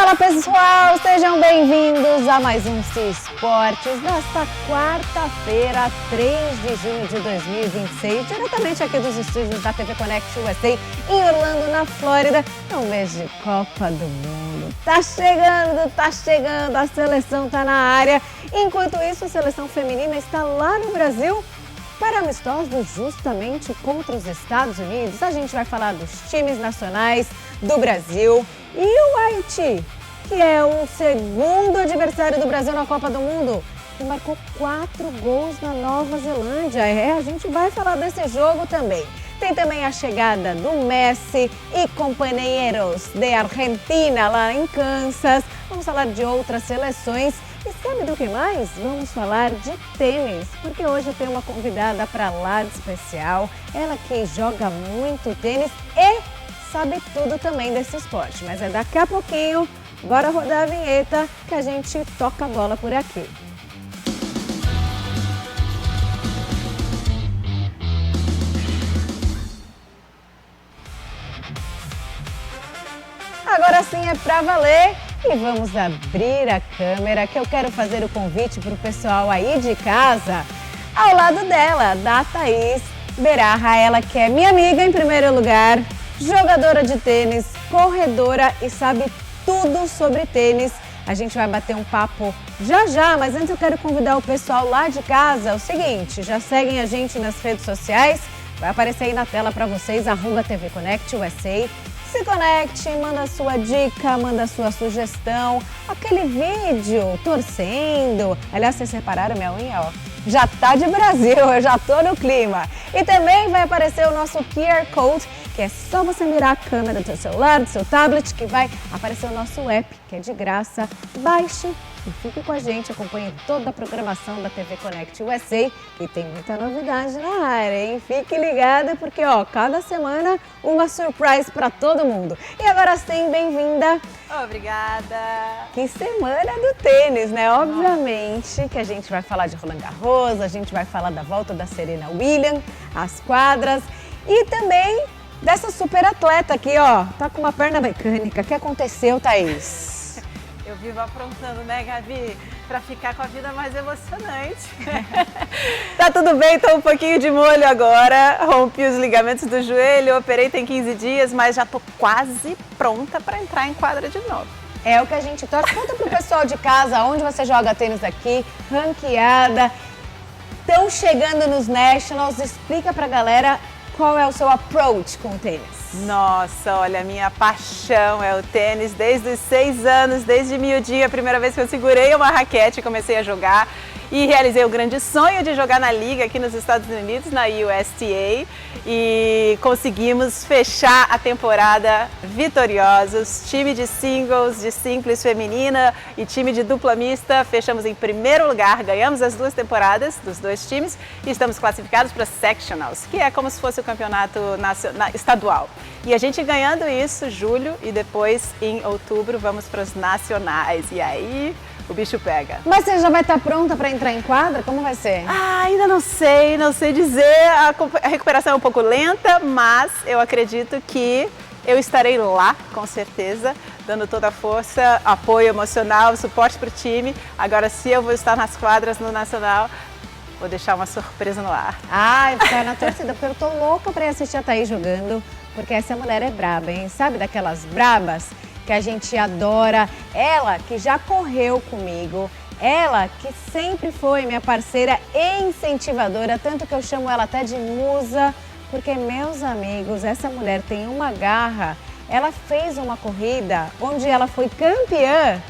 Fala pessoal, sejam bem-vindos a mais um Se Esportes nesta quarta-feira, 3 de junho de 2026, diretamente aqui dos estúdios da TV Connect USA em Orlando, na Flórida. É um mês de Copa do Mundo. Tá chegando, a seleção tá na área. Enquanto isso, a seleção feminina está lá no Brasil para amistosos justamente contra os Estados Unidos. A gente vai falar dos times nacionais do Brasil e o Haiti, que é o segundo adversário do Brasil na Copa do Mundo, que marcou 4 gols na Nova Zelândia. A gente vai falar desse jogo também. Tem também a chegada do Messi e companheiros de Argentina lá em Kansas. Vamos falar de outras seleções. E sabe do que mais? Vamos falar de tênis, porque hoje tem uma convidada para lá de especial. Ela que joga muito tênis e sabe tudo também desse esporte. Mas é daqui a pouquinho. Bora rodar a vinheta que a gente toca a bola por aqui. Agora sim é pra valer e vamos abrir a câmera que eu quero fazer o convite pro pessoal aí de casa. Ao lado dela, da Thaís Berarra, ela que é minha amiga em primeiro lugar, jogadora de tênis, corredora e sabe tudo sobre tênis. A gente vai bater um papo já, mas antes eu quero convidar o pessoal lá de casa. É o seguinte, já seguem a gente nas redes sociais, vai aparecer aí na tela para vocês, @TV Connect USA. Se conecte, manda sua dica, manda sua sugestão, aquele vídeo torcendo. Aliás, vocês repararam minha unha, ó? Já tá de Brasil, eu já tô no clima. E também vai aparecer o nosso QR Code, que é só você mirar a câmera do seu celular, do seu tablet, que vai aparecer o nosso app, que é de graça. Baixe e fique com a gente, acompanhe toda a programação da TV Connect USA, e tem muita novidade na área, hein? Fique ligada porque, ó, cada semana uma surprise para todo mundo. E agora sim, bem-vinda. Obrigada. Que semana do tênis, né? Obviamente que a gente vai falar de Roland Garros, a gente vai falar da volta da Serena Williams, as quadras e também dessa super atleta aqui, ó, tá com uma perna mecânica. O que aconteceu, Thaís? Eu vivo aprontando, né, Gabi? Pra ficar com a vida mais emocionante. Tá tudo bem, tô um pouquinho de molho agora. Rompi os ligamentos do joelho, operei tem 15 dias, mas já tô quase pronta pra entrar em quadra de novo. É o que a gente torce. Conta pro pessoal de casa onde você joga tênis aqui, ranqueada. Estão chegando nos Nationals, explica pra galera qual é o seu approach com o tênis. Nossa, olha, a minha paixão é o tênis desde os 6 anos, desde miudinha, a primeira vez que eu segurei uma raquete e comecei a jogar. E realizei o grande sonho de jogar na liga aqui nos Estados Unidos, na USTA, e conseguimos fechar a temporada vitoriosos. Time de singles, de simples feminina e time de dupla mista, fechamos em primeiro lugar, ganhamos as 2 temporadas dos 2 times e estamos classificados para Sectionals, que é como se fosse o campeonato estadual. E a gente ganhando isso, julho, e depois em outubro vamos para os nacionais. E aí o bicho pega. Mas você já vai estar pronta para entrar em quadra? Como vai ser? Ainda não sei dizer. A recuperação é um pouco lenta, mas eu acredito que eu estarei lá, com certeza, dando toda a força, apoio emocional, suporte para o time. Agora, se eu vou estar nas quadras no Nacional, vou deixar uma surpresa no ar. Ai, ficar na torcida, porque eu tô louca para assistir a Thaís jogando, porque essa mulher é braba, hein? Sabe daquelas brabas que a gente adora? Ela que já correu comigo, ela que sempre foi minha parceira e incentivadora, tanto que eu chamo ela até de musa, porque, meus amigos, essa mulher tem uma garra. Ela fez uma corrida onde ela foi campeã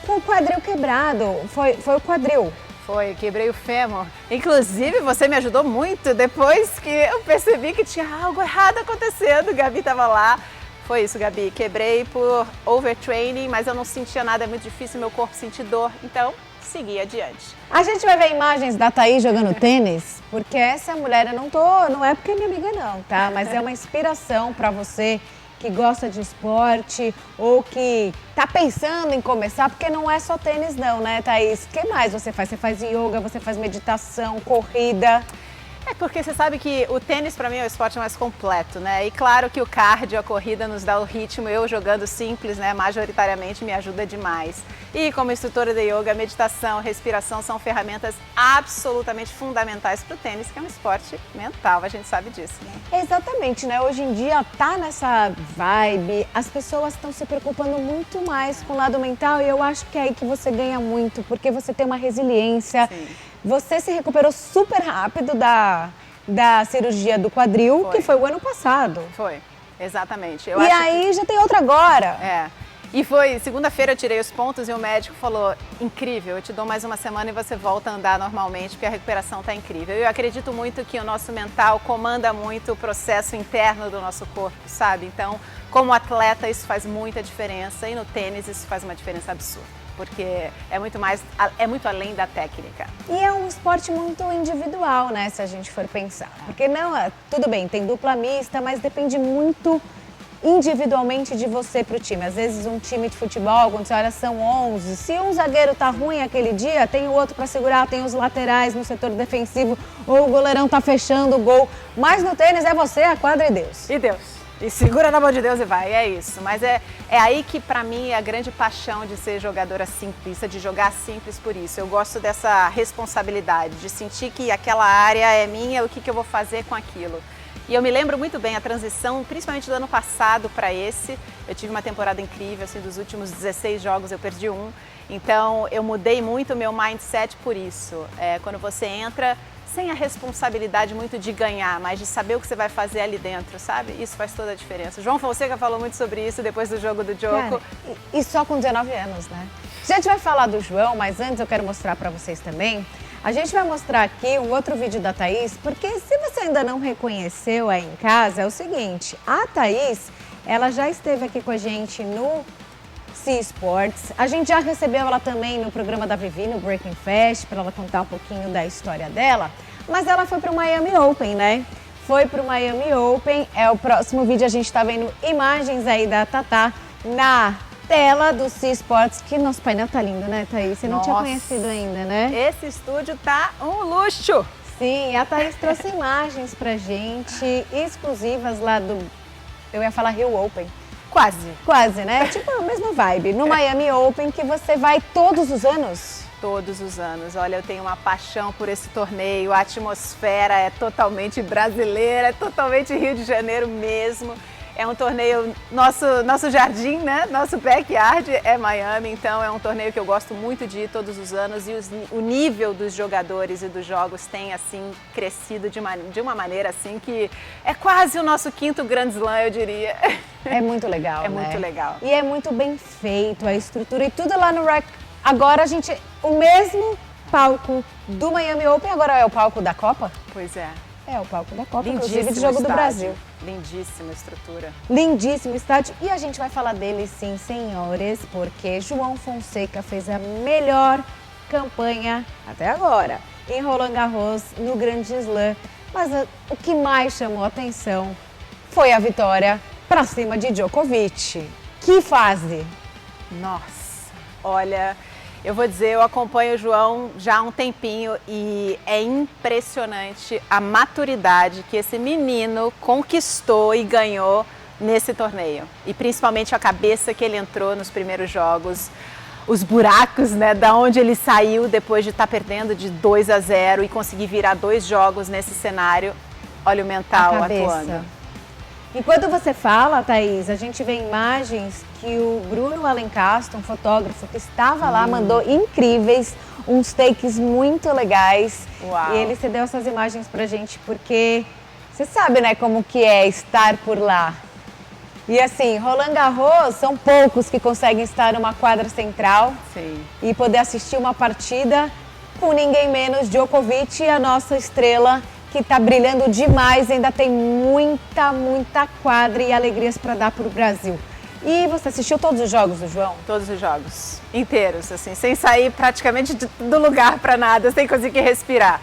com o quadril quebrado, foi o quadril. Foi, quebrei o fêmur. Inclusive, você me ajudou muito depois que eu percebi que tinha algo errado acontecendo. Gabi estava lá. Foi isso, Gabi. Quebrei por overtraining, mas eu não sentia nada, é muito difícil meu corpo sentir dor. Então, segui adiante. A gente vai ver imagens da Thaís jogando tênis, porque essa mulher, não é porque é minha amiga não, tá? Mas é uma inspiração para você que gosta de esporte ou que tá pensando em começar, porque não é só tênis não, né, Thaís? O que mais você faz? Você faz yoga, você faz meditação, corrida? É porque você sabe que o tênis para mim é o esporte mais completo, né? E claro que o cardio, a corrida nos dá o ritmo. Eu jogando simples, né, majoritariamente me ajuda demais. E como instrutora de yoga, meditação, respiração são ferramentas absolutamente fundamentais para o tênis, que é um esporte mental, a gente sabe disso, né? Exatamente, né? Hoje em dia tá nessa vibe, as pessoas estão se preocupando muito mais com o lado mental e eu acho que é aí que você ganha muito, porque você tem uma resiliência. Sim. Você se recuperou super rápido da cirurgia do quadril, que foi o ano passado. Foi, exatamente. E aí já tem outra agora. É. E foi, segunda-feira eu tirei os pontos e o médico falou, incrível, eu te dou mais uma semana e você volta a andar normalmente, porque a recuperação está incrível. Eu acredito muito que o nosso mental comanda muito o processo interno do nosso corpo, sabe? Então, como atleta, isso faz muita diferença e no tênis isso faz uma diferença absurda, porque é muito além da técnica. E é um esporte muito individual, né, se a gente for pensar. Porque não, tudo bem, tem dupla mista, mas depende muito individualmente de você para o time. Às vezes um time de futebol, quando você olha, são 11. Se um zagueiro tá ruim aquele dia, tem o outro para segurar, tem os laterais no setor defensivo, ou o goleirão tá fechando o gol. Mas no tênis é você, a quadra e Deus. E Deus. E segura na mão de Deus e vai, é isso. Mas é aí que pra mim é a grande paixão de ser jogadora simplista, de jogar simples por isso. Eu gosto dessa responsabilidade, de sentir que aquela área é minha, o que eu vou fazer com aquilo. E eu me lembro muito bem a transição, principalmente do ano passado para esse. Eu tive uma temporada incrível, assim, dos últimos 16 jogos eu perdi um. Então eu mudei muito o meu mindset por isso. Quando você entra sem a responsabilidade muito de ganhar, mas de saber o que você vai fazer ali dentro, sabe? Isso faz toda a diferença. João Fonseca falou muito sobre isso depois do jogo do Djoko. E só com 19 anos, né? A gente vai falar do João, mas antes eu quero mostrar para vocês também. A gente vai mostrar aqui um outro vídeo da Thaís, porque se você ainda não reconheceu aí em casa, é o seguinte, a Thaís, ela já esteve aqui com a gente no Sea Sports, a gente já recebeu ela também no programa da Vivi, no Breaking Fast, para ela contar um pouquinho da história dela, mas ela foi para o Miami Open, né? Foi para o Miami Open, o próximo vídeo a gente está vendo imagens aí da Tatá na tela do Sea Sports, que nosso painel tá lindo, né, Thaís? Você não tinha conhecido ainda, né? Esse estúdio tá um luxo! Sim, a Thaís trouxe imagens pra gente, exclusivas lá do, eu ia falar Rio Open. Quase. Quase, né? Tipo a mesma vibe. No Miami Open, que você vai todos os anos? Todos os anos. Olha, eu tenho uma paixão por esse torneio, a atmosfera é totalmente brasileira, é totalmente Rio de Janeiro mesmo. É um torneio, nosso jardim, né? Nosso backyard é Miami, então é um torneio que eu gosto muito de ir todos os anos e o nível dos jogadores e dos jogos tem, assim, crescido de uma maneira, assim, que é quase o nosso quinto Grand Slam, eu diria. É muito legal, né? Muito legal. E é muito bem feito, a estrutura e tudo lá no Rack. Agora o mesmo palco do Miami Open, agora é o palco da Copa? Pois é. É o palco da Copa, Lindíssimo inclusive, de jogo estádio. do Brasil. Lindíssima estrutura. Lindíssimo estádio. E a gente vai falar dele, sim, senhores, porque João Fonseca fez a melhor campanha até agora em Roland Garros, no Grande Slam. Mas o que mais chamou a atenção foi a vitória para cima de Djokovic. Que fase! Nossa, olha... Eu vou dizer, eu acompanho o João já há um tempinho e é impressionante a maturidade que esse menino conquistou e ganhou nesse torneio. E principalmente a cabeça que ele entrou nos primeiros jogos, os buracos, né, da onde ele saiu depois de estar perdendo de 2-0 e conseguir virar 2 jogos nesse cenário. Olha o mental atuando. Enquanto você fala, Thaís, a gente vê imagens que o Bruno Alencastro, um fotógrafo que estava lá, mandou incríveis, uns takes muito legais. Uau. E ele cedeu essas imagens pra gente porque você sabe, né, como que é estar por lá. E assim, Roland Garros, são poucos que conseguem estar numa quadra central. Sim. E poder assistir uma partida com ninguém menos Djokovic, a nossa estrela, que está brilhando demais, ainda tem muita quadra e alegrias para dar para o Brasil. E você assistiu todos os jogos do João? Todos os jogos, inteiros, assim, sem sair praticamente do lugar para nada, sem conseguir respirar.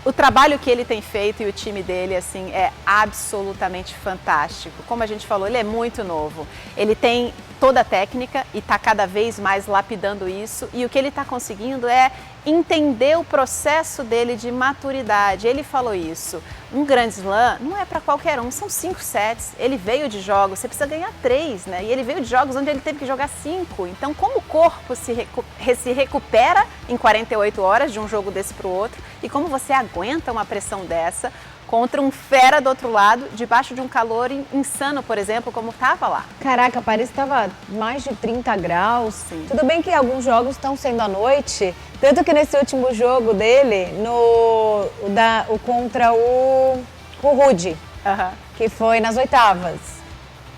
O trabalho que ele tem feito e o time dele, assim, é absolutamente fantástico. Como a gente falou, ele é muito novo. Ele tem toda a técnica e está cada vez mais lapidando isso. E o que ele está conseguindo é entender o processo dele de maturidade. Ele falou isso. Um Grand Slam não é para qualquer um, são 5 sets. Ele veio de jogos, você precisa ganhar 3, né? E ele veio de jogos onde ele teve que jogar 5. Então, como o corpo se recupera em 48 horas de um jogo desse para o outro e como você aguenta uma pressão dessa contra um fera do outro lado, debaixo de um calor insano, por exemplo, como estava lá. Caraca, Paris estava mais de 30 graus. Sim. Tudo bem que alguns jogos estão sendo à noite, tanto que nesse último jogo dele, contra o Rude, que foi nas oitavas.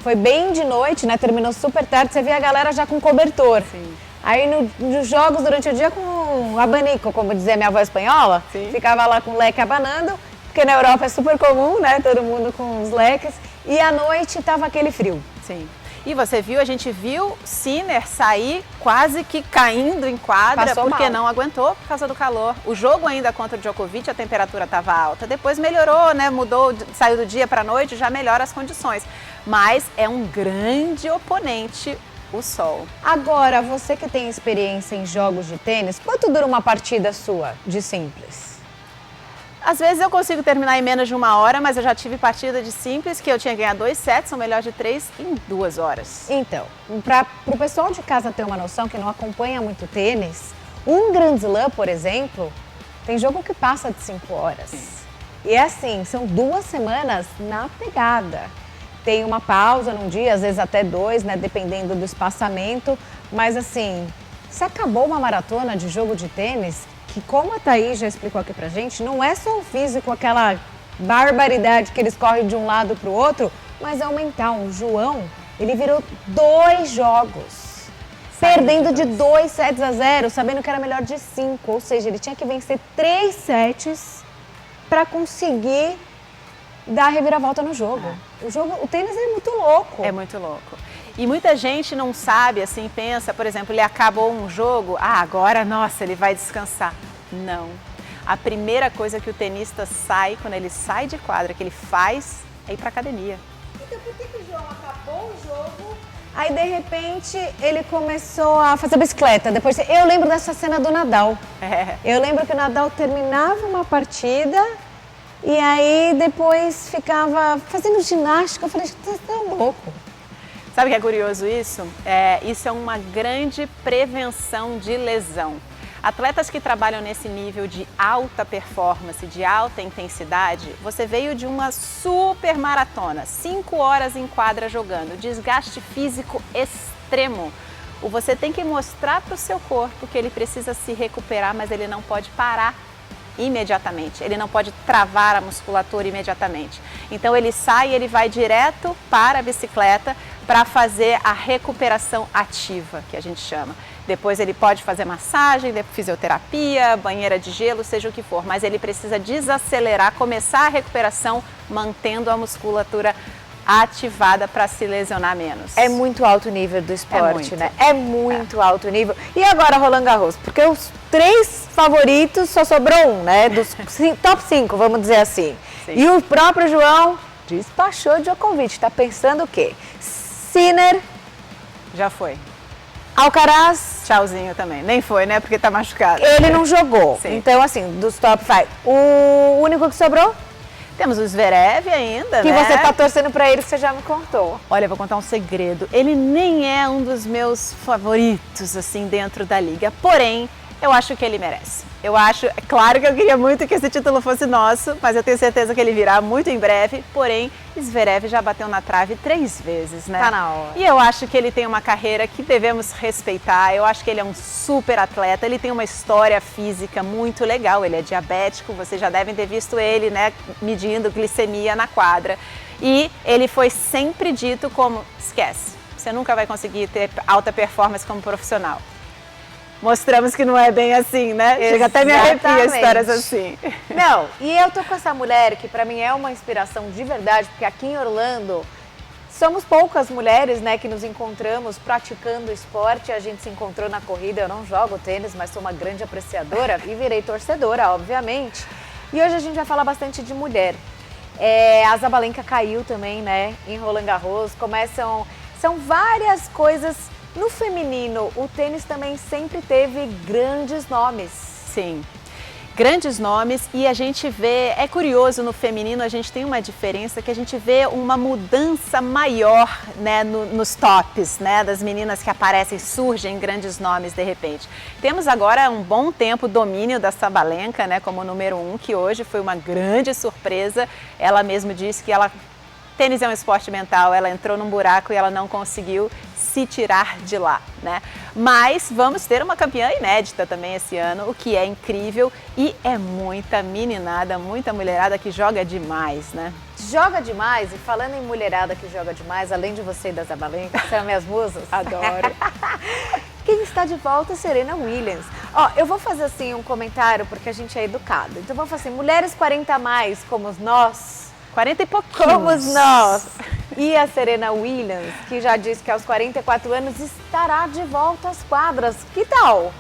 Foi bem de noite, né? Terminou super tarde, você via a galera já com cobertor. Sim. Aí nos jogos durante o dia com abanico, como dizia minha avó espanhola, Sim. Ficava lá com o leque abanando, porque na Europa é super comum, né? Todo mundo com os leques. E à noite tava aquele frio. Sim. E você viu, a gente viu Sinner sair quase que caindo em quadra, Passou porque mal. não aguentou por causa do calor. O jogo ainda contra o Djokovic, a temperatura estava alta. Depois melhorou, né? Mudou, saiu do dia para a noite, já melhora as condições. Mas é um grande oponente, o sol. Agora, você que tem experiência em jogos de tênis, quanto dura uma partida sua de simples? Às vezes eu consigo terminar em menos de 1 hora, mas eu já tive partida de simples que eu tinha que ganhar 2 sets, são melhor de 3 em 2 horas. Então, para o pessoal de casa ter uma noção que não acompanha muito tênis, um Grand Slam, por exemplo, tem jogo que passa de 5 horas. Sim. E é assim, são 2 semanas na pegada. Tem uma pausa num dia, às vezes até 2, né, dependendo do espaçamento. Mas assim, se acabou uma maratona de jogo de tênis, que como a Thaís já explicou aqui pra gente, não é só o físico, aquela barbaridade que eles correm de um lado pro outro, mas é o mental. O João, ele virou 2 jogos, perdendo de 2-0, sabendo que era melhor de 5. Ou seja, ele tinha que vencer 3 sets para conseguir dar a reviravolta no jogo. O tênis é muito louco. É muito louco. E muita gente não sabe, assim, pensa, por exemplo, ele acabou um jogo, agora, nossa, ele vai descansar. Não. A primeira coisa que o tenista sai, quando ele sai de quadra, que ele faz, é ir pra academia. Então por que o João acabou o jogo, aí de repente ele começou a fazer bicicleta? Depois, eu lembro dessa cena do Nadal. Eu lembro que o Nadal terminava uma partida e aí depois ficava fazendo ginástica. Eu falei, você tá louco. Sabe o que é curioso isso? Isso é uma grande prevenção de lesão. Atletas que trabalham nesse nível de alta performance, de alta intensidade, você veio de uma super maratona, 5 horas em quadra jogando, desgaste físico extremo. Você tem que mostrar para o seu corpo que ele precisa se recuperar, mas ele não pode parar imediatamente, ele não pode travar a musculatura imediatamente. Então ele sai e ele vai direto para a bicicleta para fazer a recuperação ativa, que a gente chama. Depois ele pode fazer massagem, fisioterapia, banheira de gelo, seja o que for, mas ele precisa desacelerar, começar a recuperação mantendo a musculatura ativada para se lesionar menos. É muito alto nível do esporte, né? É muito É. alto nível. E agora, Roland Garros? Porque os 3 favoritos só sobrou um, né? Dos top 5, vamos dizer assim. Sim. E o próprio João despachou Djokovic. Tá pensando o quê? Sinner, Já foi. Alcaraz, Tchauzinho também. Nem foi, né? Porque tá machucado. ele não jogou. Sim. Então, assim, dos top 5, o único que sobrou, Temos o Zverev ainda, que né? você tá torcendo pra ele, que você já me contou. Olha, eu vou contar um segredo. Ele nem é um dos meus favoritos, assim, dentro da liga. Porém, eu acho que ele merece. É claro que eu queria muito que esse título fosse nosso, mas eu tenho certeza que ele virá muito em breve. Porém, Zverev já bateu na trave 3 vezes, né? Tá na hora. E eu acho que ele tem uma carreira que devemos respeitar. Eu acho que ele é um super atleta, ele tem uma história física muito legal. Ele é diabético, vocês já devem ter visto ele, né, medindo glicemia na quadra. E ele foi sempre dito como, esquece, você nunca vai conseguir ter alta performance como profissional. Mostramos que não é bem assim, né? Chega até me arrepia histórias assim. Não, e eu tô com essa mulher que pra mim é uma inspiração de verdade, porque aqui em Orlando somos poucas mulheres, né, que nos encontramos praticando esporte. A gente se encontrou na corrida. Eu não jogo tênis, mas sou uma grande apreciadora e virei torcedora, obviamente. E hoje a gente vai falar bastante de mulher. A Zabalenka caiu também, né, em Roland Garros. São várias coisas. No feminino, o tênis também sempre teve grandes nomes. Sim, grandes nomes, e a gente vê, é curioso, no feminino a gente tem uma diferença, que a gente vê uma mudança maior, né, nos tops, né, das meninas que aparecem, surgem grandes nomes de repente. Temos agora um bom tempo o domínio da Sabalenka, né, como número 1, que hoje foi uma grande surpresa. Ela mesmo disse que tênis é um esporte mental, ela entrou num buraco e ela não conseguiu se tirar de lá, né? Mas vamos ter uma campeã inédita também esse ano, o que é incrível, e é muita meninada, muita mulherada que joga demais, né? Joga demais, e falando em mulherada que joga demais, além de você e da Zabalenka, que são minhas musas. Adoro. Quem está de volta é Serena Williams. Ó, eu vou fazer assim um comentário, porque a gente é educado. Então vamos fazer assim, mulheres 40 a mais, como nós, 40 e pouquinhos. como nós. E a Serena Williams, que já disse que aos 44 anos estará de volta às quadras. Que tal?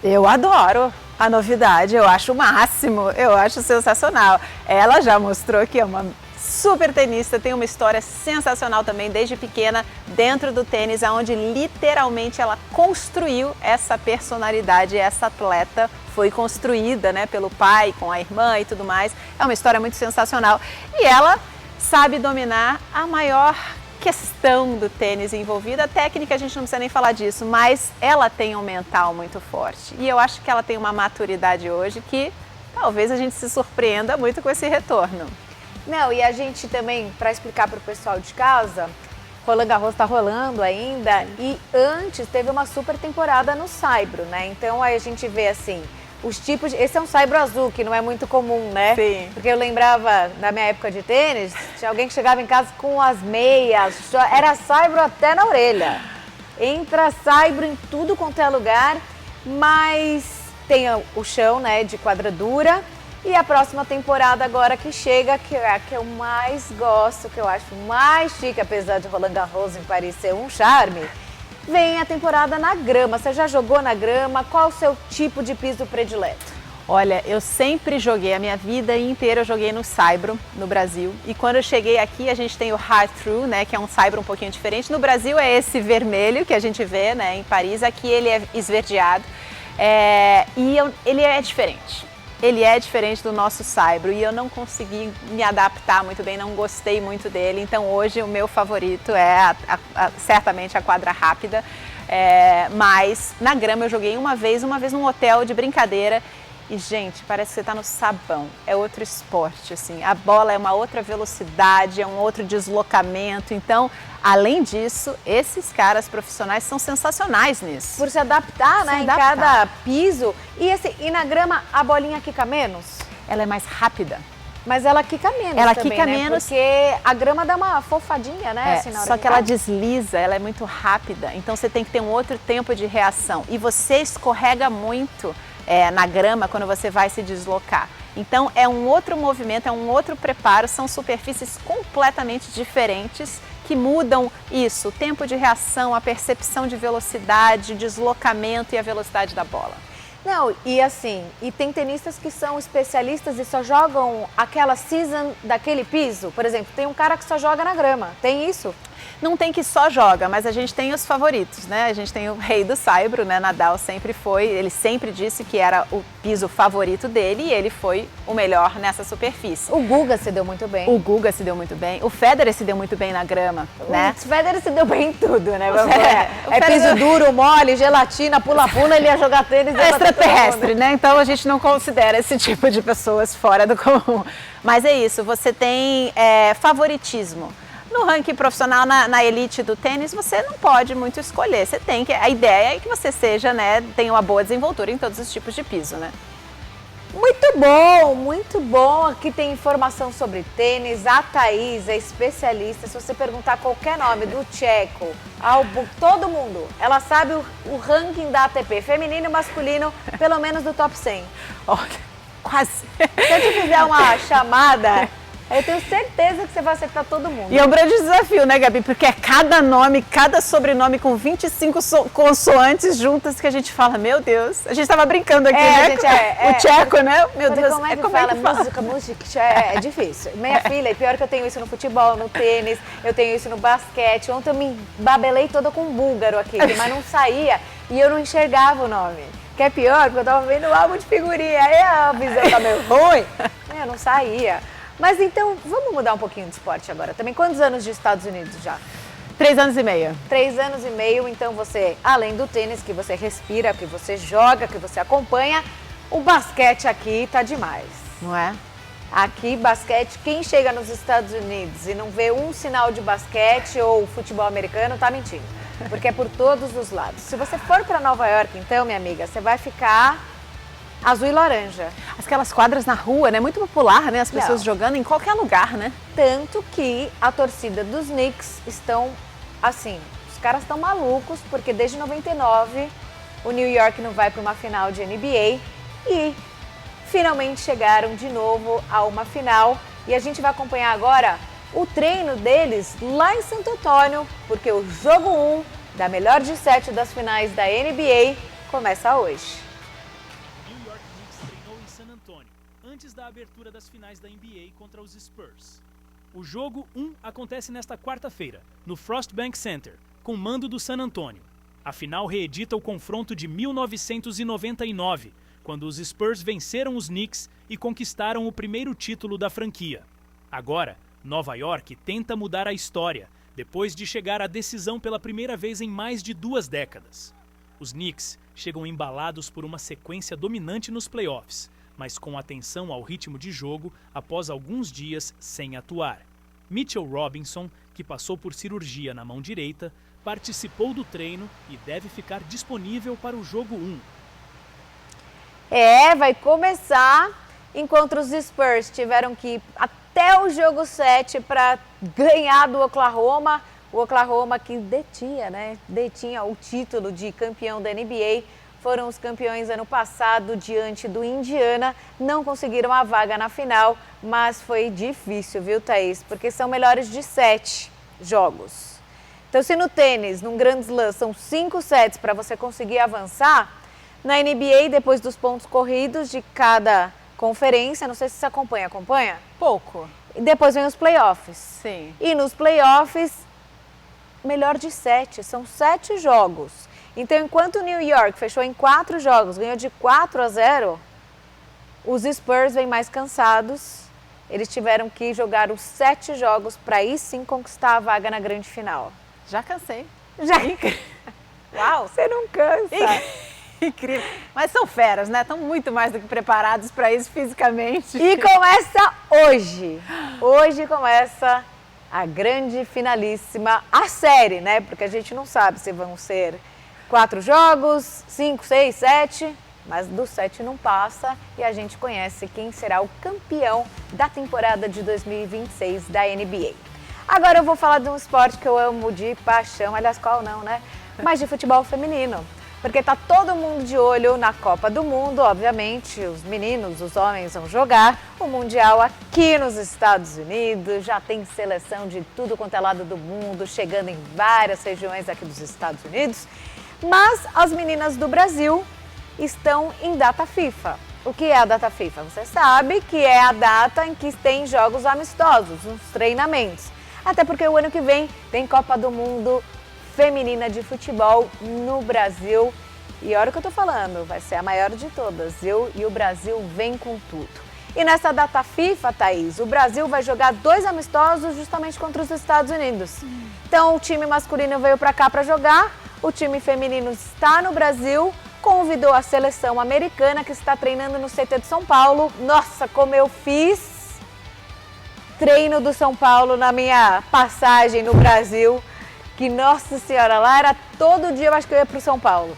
Eu adoro a novidade, eu acho o máximo, eu acho sensacional. Ela já mostrou que é uma super tenista, tem uma história sensacional também desde pequena dentro do tênis, onde literalmente ela construiu essa personalidade, essa atleta foi construída, né, pelo pai, com a irmã e tudo mais. É uma história muito sensacional e ela sabe dominar a maior questão do tênis envolvida. A técnica a gente não precisa nem falar disso, mas ela tem um mental muito forte e eu acho que ela tem uma maturidade hoje que talvez a gente se surpreenda muito com esse retorno. Não, e a gente também, para explicar para o pessoal de casa, Roland Garros está rolando ainda e antes teve uma super temporada no saibro, né? Então aí a gente vê assim, os tipos esse é um saibro azul, que não é muito comum, né? Sim. Porque eu lembrava, na minha época de tênis, tinha alguém que chegava em casa com as meias, era saibro até na orelha. Entra saibro em tudo quanto é lugar, mas tem o chão, né, de quadradura. E a próxima temporada agora que chega, que é a que eu mais gosto, que eu acho mais chique, apesar de Roland Garros em Paris ser um charme, vem a temporada na grama. Você já jogou na grama? Qual o seu tipo de piso predileto? Olha, eu sempre joguei, a minha vida inteira eu joguei no saibro, no Brasil. E quando eu cheguei aqui, a gente tem o hard through, né, que é um saibro um pouquinho diferente. No Brasil é esse vermelho que a gente vê, né, em Paris. Aqui ele é esverdeado ele é diferente. Ele é diferente do nosso saibro e eu não consegui me adaptar muito bem, não gostei muito dele. Então hoje o meu favorito é certamente a quadra rápida. Mas na grama eu joguei uma vez num hotel de brincadeira. E, gente, parece que você está no sabão, é outro esporte, assim, a bola é uma outra velocidade, é um outro deslocamento, então, além disso, esses caras profissionais são sensacionais nisso. Por se adaptar, né, em cada piso, e na grama a bolinha quica menos? Ela é mais rápida. Mas ela quica menos ela também, quica né? menos. Porque a grama dá uma fofadinha, né? Assim, na hora só de que ela desliza, ela é muito rápida, então você tem que ter um outro tempo de reação. E você escorrega muito na grama quando você vai se deslocar. Então é um outro movimento, é um outro preparo, são superfícies completamente diferentes que mudam isso, o tempo de reação, a percepção de velocidade, deslocamento e a velocidade da bola. Não, e assim, e tem tenistas que são especialistas e só jogam aquela season daquele piso. Por exemplo, tem um cara que só joga na grama, tem isso? Não tem que só joga, mas a gente tem os favoritos, né? A gente tem o rei do saibro, né? Nadal sempre foi, ele sempre disse que era o piso favorito dele e ele foi o melhor nessa superfície. O Guga se deu muito bem. O Guga se deu muito bem, o Federer se deu muito bem na grama, né? O Federer se deu bem em tudo, né? Federer... piso duro, mole, gelatina, pula-pula, ele ia jogar tênis. É extraterrestre, né? Então a gente não considera esse tipo de pessoas fora do comum. Mas é isso, você tem favoritismo. No ranking profissional, na elite do tênis, você não pode muito escolher. Você tem que, a ideia é que você seja, né, tenha uma boa desenvoltura em todos os tipos de piso, né? Muito bom, muito bom. Aqui tem informação sobre tênis. A Thaís é especialista. Se você perguntar qualquer nome do tcheco, todo mundo, ela sabe o ranking da ATP, feminino e masculino, pelo menos do top 100. Olha, quase. Se eu te fizer uma chamada... Eu tenho certeza que você vai acertar todo mundo. E é um grande desafio, né, Gabi? Porque é cada nome, cada sobrenome com 25 consoantes juntas que a gente fala, meu Deus. A gente tava brincando aqui, né? Gente, o tcheco, né? Meu Deus. Como é que fala? Música, é difícil. Minha filha, e pior que eu tenho isso no futebol, no tênis, eu tenho isso no basquete. Ontem eu me babelei toda com um búlgaro aqui, mas não saía e eu não enxergava o nome. Que é pior, porque eu tava vendo o álbum de figurinha, aí a visão tá meio ruim, eu não saía. Mas então, vamos mudar um pouquinho de esporte agora também. Quantos anos de Estados Unidos já? 3 anos e meio. 3 anos e meio, então você, além do tênis, que você respira, que você joga, que você acompanha, o basquete aqui tá demais. Não é? Aqui, basquete, quem chega nos Estados Unidos e não vê um sinal de basquete ou futebol americano, tá mentindo. Porque é por todos os lados. Se você for para Nova York, então, minha amiga, você vai ficar azul e laranja. Aquelas quadras na rua, né? Muito popular, né? As pessoas jogando em qualquer lugar, né? Tanto que a torcida dos Knicks estão, assim, os caras estão malucos, porque desde 99 o New York não vai para uma final de NBA e finalmente chegaram de novo a uma final. E a gente vai acompanhar agora o treino deles lá em Santo Antônio, porque o jogo 1 da melhor de 7 das finais da NBA começa hoje. New York Knicks treinou em San Antonio, antes da abertura das finais da NBA contra os Spurs. O jogo 1 acontece nesta quarta-feira, no Frost Bank Center, com mando do San Antonio. A final reedita o confronto de 1999, quando os Spurs venceram os Knicks e conquistaram o primeiro título da franquia. Agora, Nova York tenta mudar a história, depois de chegar à decisão pela primeira vez em mais de 2 décadas. Os Knicks chegam embalados por uma sequência dominante nos playoffs, mas com atenção ao ritmo de jogo após alguns dias sem atuar. Mitchell Robinson, que passou por cirurgia na mão direita, participou do treino e deve ficar disponível para o jogo 1. Vai começar enquanto os Spurs tiveram que ir até o jogo 7 para ganhar do Oklahoma. O Oklahoma que detinha o título de campeão da NBA. Foram os campeões ano passado diante do Indiana. Não conseguiram a vaga na final, mas foi difícil, viu, Thaís? Porque são melhores de 7 jogos. Então, se no tênis, num Grand Slam, são 5 sets para você conseguir avançar, na NBA, depois dos pontos corridos de cada conferência, não sei se você acompanha. Pouco. E depois vem os playoffs. Sim. E nos playoffs, melhor de 7, são 7 jogos. Então, enquanto o New York fechou em 4 jogos, ganhou de 4-0, os Spurs vêm mais cansados. Eles tiveram que jogar os 7 jogos para aí sim conquistar a vaga na grande final. Já cansei. Uau, você não cansa. Incrível. Mas são feras, né? Estão muito mais do que preparados para isso fisicamente. E começa hoje. Hoje começa a grande finalíssima, a série, né? Porque a gente não sabe se vão ser 4 jogos, 5, 6, 7, mas do 7 não passa e a gente conhece quem será o campeão da temporada de 2026 da NBA. Agora eu vou falar de um esporte que eu amo de paixão, aliás, qual não, né? Mas de futebol feminino. Porque tá todo mundo de olho na Copa do Mundo, obviamente, os meninos, os homens vão jogar o Mundial aqui nos Estados Unidos, já tem seleção de tudo quanto é lado do mundo, chegando em várias regiões aqui dos Estados Unidos, mas as meninas do Brasil estão em data FIFA. O que é a data FIFA? Você sabe que é a data em que tem jogos amistosos, uns treinamentos, até porque o ano que vem tem Copa do Mundo feminina de futebol no Brasil. E olha o que eu tô falando, vai ser a maior de todas. E o Brasil vem com tudo. E nessa data FIFA, Thaís, o Brasil vai jogar 2 amistosos justamente contra os Estados Unidos. Então o time masculino veio para cá para jogar, o time feminino está no Brasil, convidou a seleção americana que está treinando no CT de São Paulo. Nossa, como eu fiz treino do São Paulo na minha passagem no Brasil. Que, nossa senhora, lá era todo dia, eu acho que eu ia pro São Paulo.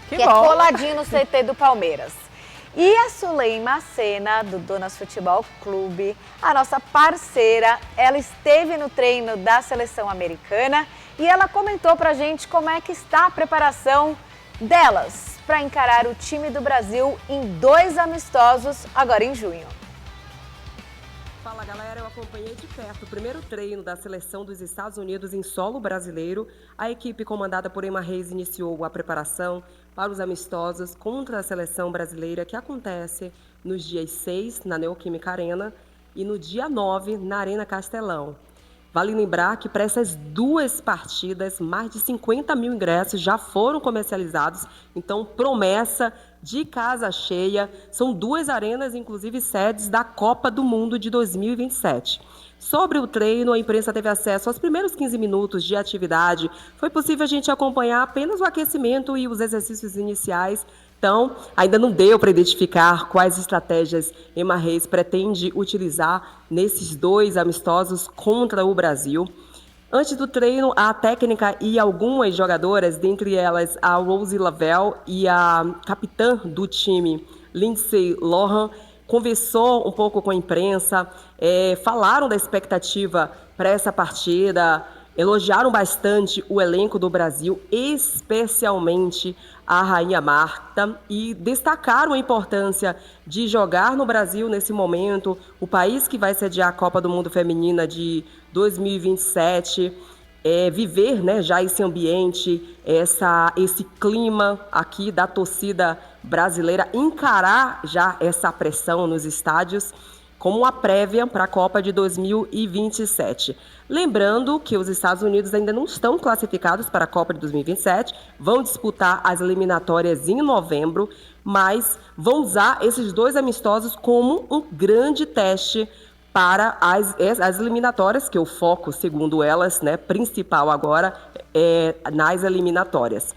Que bom. É coladinho no CT do Palmeiras. E a Suleima Sena, do Donas Futebol Clube, a nossa parceira, ela esteve no treino da seleção americana e ela comentou pra gente como é que está a preparação delas para encarar o time do Brasil em 2 amistosos agora em junho. Fala galera, eu acompanhei de perto o primeiro treino da seleção dos Estados Unidos em solo brasileiro. A equipe comandada por Emma Reis iniciou a preparação para os amistosos contra a seleção brasileira que acontece nos dias 6 na Neoquímica Arena e no dia 9 na Arena Castelão. Vale lembrar que para essas duas partidas, mais de 50 mil ingressos já foram comercializados, então promessa de casa cheia. São duas arenas, inclusive sedes da Copa do Mundo de 2027. Sobre o treino, a imprensa teve acesso aos primeiros 15 minutos de atividade. Foi possível a gente acompanhar apenas o aquecimento e os exercícios iniciais. Então, ainda não deu para identificar quais estratégias Emma Reis pretende utilizar nesses dois amistosos contra o Brasil. Antes do treino, a técnica e algumas jogadoras, dentre elas a Rosie Lavelle e a capitã do time, Lindsay Lohan, conversou um pouco com a imprensa, falaram da expectativa para essa partida, elogiaram bastante o elenco do Brasil, especialmente a Rainha Marta, e destacaram a importância de jogar no Brasil nesse momento, o país que vai sediar a Copa do Mundo Feminina de 2027, viver, né, já esse ambiente, esse clima aqui da torcida brasileira, encarar já essa pressão nos estádios como uma prévia para a Copa de 2027. Lembrando que os Estados Unidos ainda não estão classificados para a Copa de 2027, vão disputar as eliminatórias em novembro, mas vão usar esses dois amistosos como um grande teste para as eliminatórias, que o foco, segundo elas, né, principal agora, é nas eliminatórias.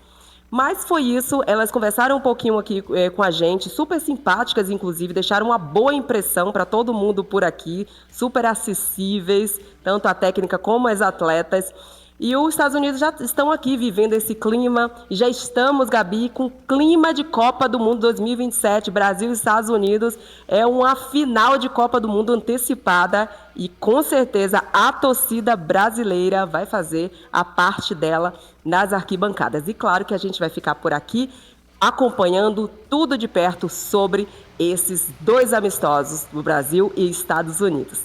Mas foi isso, elas conversaram um pouquinho aqui com a gente, super simpáticas, inclusive, deixaram uma boa impressão para todo mundo por aqui, super acessíveis, tanto a técnica como as atletas. E os Estados Unidos já estão aqui vivendo esse clima, e já estamos, Gabi, com clima de Copa do Mundo 2027, Brasil e Estados Unidos. É uma final de Copa do Mundo antecipada e, com certeza, a torcida brasileira vai fazer a parte dela nas arquibancadas. E claro que a gente vai ficar por aqui acompanhando tudo de perto sobre esses dois amistosos do Brasil e Estados Unidos.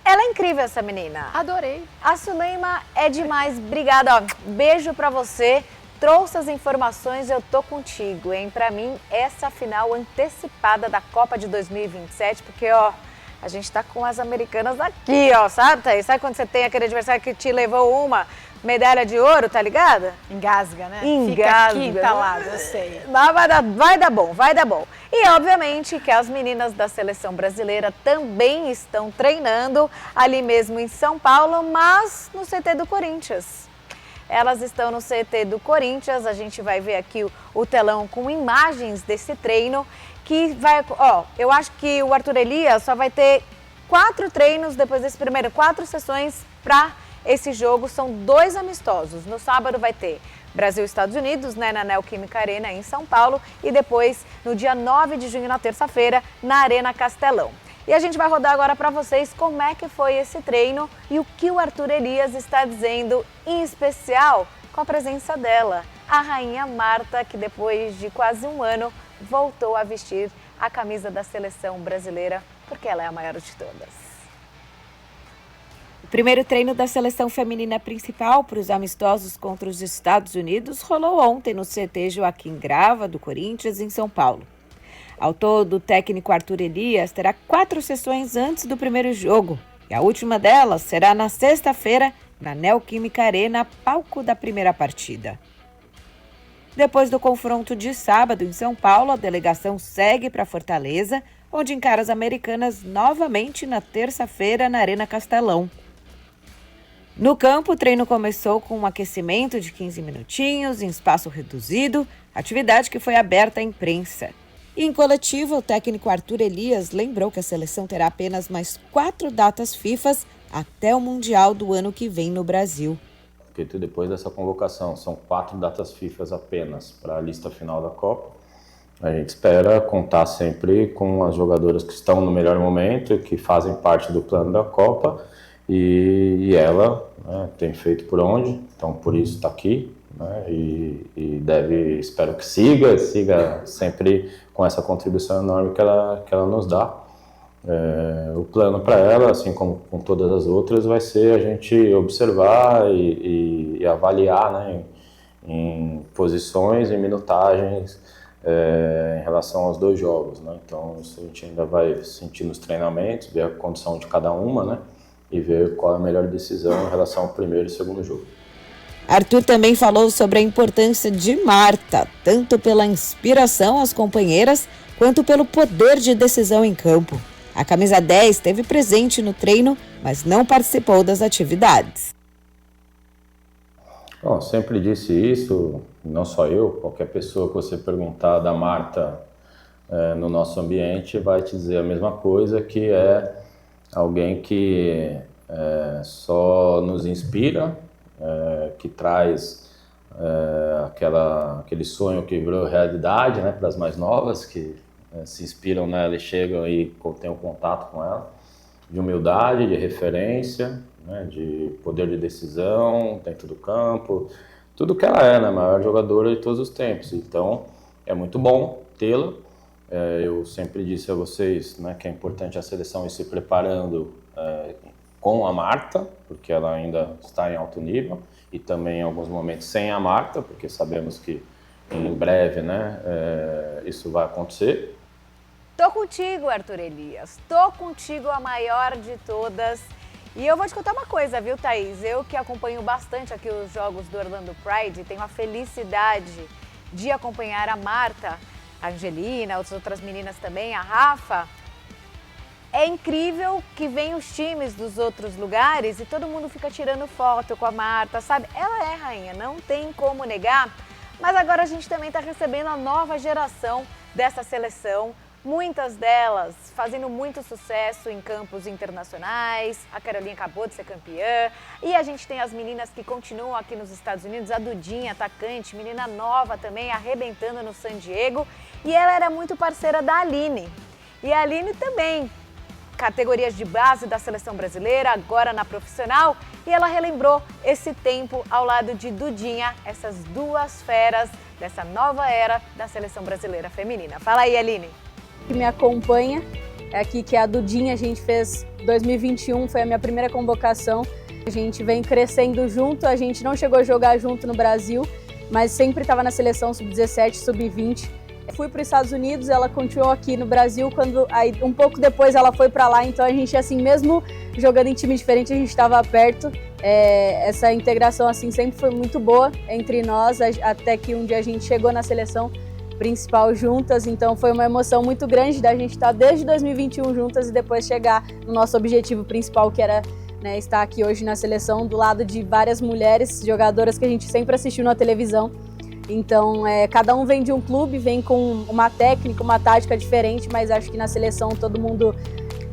Ela é incrível, essa menina. Adorei. A Suleima é demais. Obrigada, ó. Beijo pra você. Trouxe as informações, eu tô contigo, hein? Pra mim, essa final antecipada da Copa de 2027, porque, ó, a gente tá com as americanas aqui, ó, sabe, Thaís? Sabe quando você tem aquele adversário que te levou uma medalha de ouro, tá ligada? Engasga, né? Engasga. Fica aqui entalado, eu sei. Mas vai dar bom, vai dar bom. E, obviamente, que as meninas da seleção brasileira também estão treinando ali mesmo em São Paulo, mas no CT do Corinthians. Elas estão no CT do Corinthians, a gente vai ver aqui o telão com imagens desse treino, que vai, ó, eu acho que o Arthur Elias só vai ter 4 treinos depois desse primeiro, 4 sessões para esse jogo, são 2 amistosos. No sábado vai ter Brasil e Estados Unidos, né, na Neoquímica Arena em São Paulo, e depois no dia 9 de junho, na terça-feira, na Arena Castelão. E a gente vai rodar agora para vocês como é que foi esse treino e o que o Arthur Elias está dizendo, em especial com a presença dela, a Rainha Marta, que depois de quase um ano voltou a vestir a camisa da seleção brasileira, porque ela é a maior de todas. O primeiro treino da seleção feminina principal para os amistosos contra os Estados Unidos rolou ontem no CT Joaquim Grava, do Corinthians, em São Paulo. Ao todo, o técnico Arthur Elias terá 4 sessões antes do primeiro jogo, e a última delas será na sexta-feira, na Neoquímica Arena, palco da primeira partida. Depois do confronto de sábado em São Paulo, a delegação segue para Fortaleza, onde encara as americanas novamente na terça-feira na Arena Castelão. No campo, o treino começou com um aquecimento de 15 minutinhos, em espaço reduzido, atividade que foi aberta à imprensa. E em coletiva, o técnico Arthur Elias lembrou que a seleção terá apenas mais 4 datas FIFA até o Mundial do ano que vem no Brasil. Porque depois dessa convocação, são 4 datas FIFA apenas para a lista final da Copa. A gente espera contar sempre com as jogadoras que estão no melhor momento, que fazem parte do plano da Copa, e ela, né, tem feito por onde, então por isso está aqui, né, e deve, espero que siga sempre com essa contribuição enorme que ela nos dá. O plano para ela, assim como com todas as outras, vai ser a gente observar e avaliar, né, em posições e minutagens em relação aos 2 jogos, né? Então isso a gente ainda vai sentir nos treinamentos, ver a condição de cada uma, né, e ver qual é a melhor decisão em relação ao primeiro e segundo jogo. Arthur também falou sobre a importância de Marta, tanto pela inspiração às companheiras, quanto pelo poder de decisão em campo. A camisa 10 esteve presente no treino, mas não participou das atividades. Bom, sempre disse isso, não só eu, qualquer pessoa que você perguntar da Marta no nosso ambiente vai te dizer a mesma coisa, que é alguém que só nos inspira, que traz aquele sonho que virou realidade, né, para as mais novas, que se inspiram nela e chegam e têm um contato com ela, de humildade, de referência, né, de poder de decisão dentro do campo, tudo que ela é, né, a maior jogadora de todos os tempos. Então, é muito bom tê-la. Eu sempre disse a vocês, né, que é importante a seleção ir se preparando com a Marta, porque ela ainda está em alto nível, e também em alguns momentos sem a Marta, porque sabemos que em breve, né, isso vai acontecer. Tô contigo, Arthur Elias. Tô contigo, a maior de todas. E eu vou te contar uma coisa, viu, Thaís? Eu que acompanho bastante aqui os jogos do Orlando Pride, tenho a felicidade de acompanhar a Marta, a Angelina, as outras meninas também, a Rafa. É incrível que vem os times dos outros lugares e todo mundo fica tirando foto com a Marta, sabe? Ela é rainha, não tem como negar. Mas agora a gente também está recebendo a nova geração dessa seleção. Muitas delas fazendo muito sucesso em campos internacionais. A Carolinha acabou de ser campeã. E a gente tem as meninas que continuam aqui nos Estados Unidos. A Dudinha, atacante, menina nova também, arrebentando no San Diego. E ela era muito parceira da Aline. E a Aline também, categorias de base da seleção brasileira, agora na profissional. E ela relembrou esse tempo ao lado de Dudinha, essas 2 feras dessa nova era da seleção brasileira feminina. Fala aí, Aline. Que me acompanha, é aqui que é a Dudinha, a gente fez 2021, foi a minha primeira convocação. A gente vem crescendo junto, a gente não chegou a jogar junto no Brasil, mas sempre estava na seleção sub-17, sub-20. Fui para os Estados Unidos, ela continuou aqui no Brasil, aí um pouco depois ela foi para lá, então a gente, assim, mesmo jogando em time diferente, a gente estava perto. Essa integração, assim, sempre foi muito boa entre nós, até que um dia a gente chegou na seleção principal juntas, então foi uma emoção muito grande da gente estar desde 2021 juntas e depois chegar no nosso objetivo principal, que era, né, estar aqui hoje na seleção do lado de várias mulheres jogadoras que a gente sempre assistiu na televisão. Então, cada um vem de um clube, vem com uma técnica, uma tática diferente, mas acho que na seleção todo mundo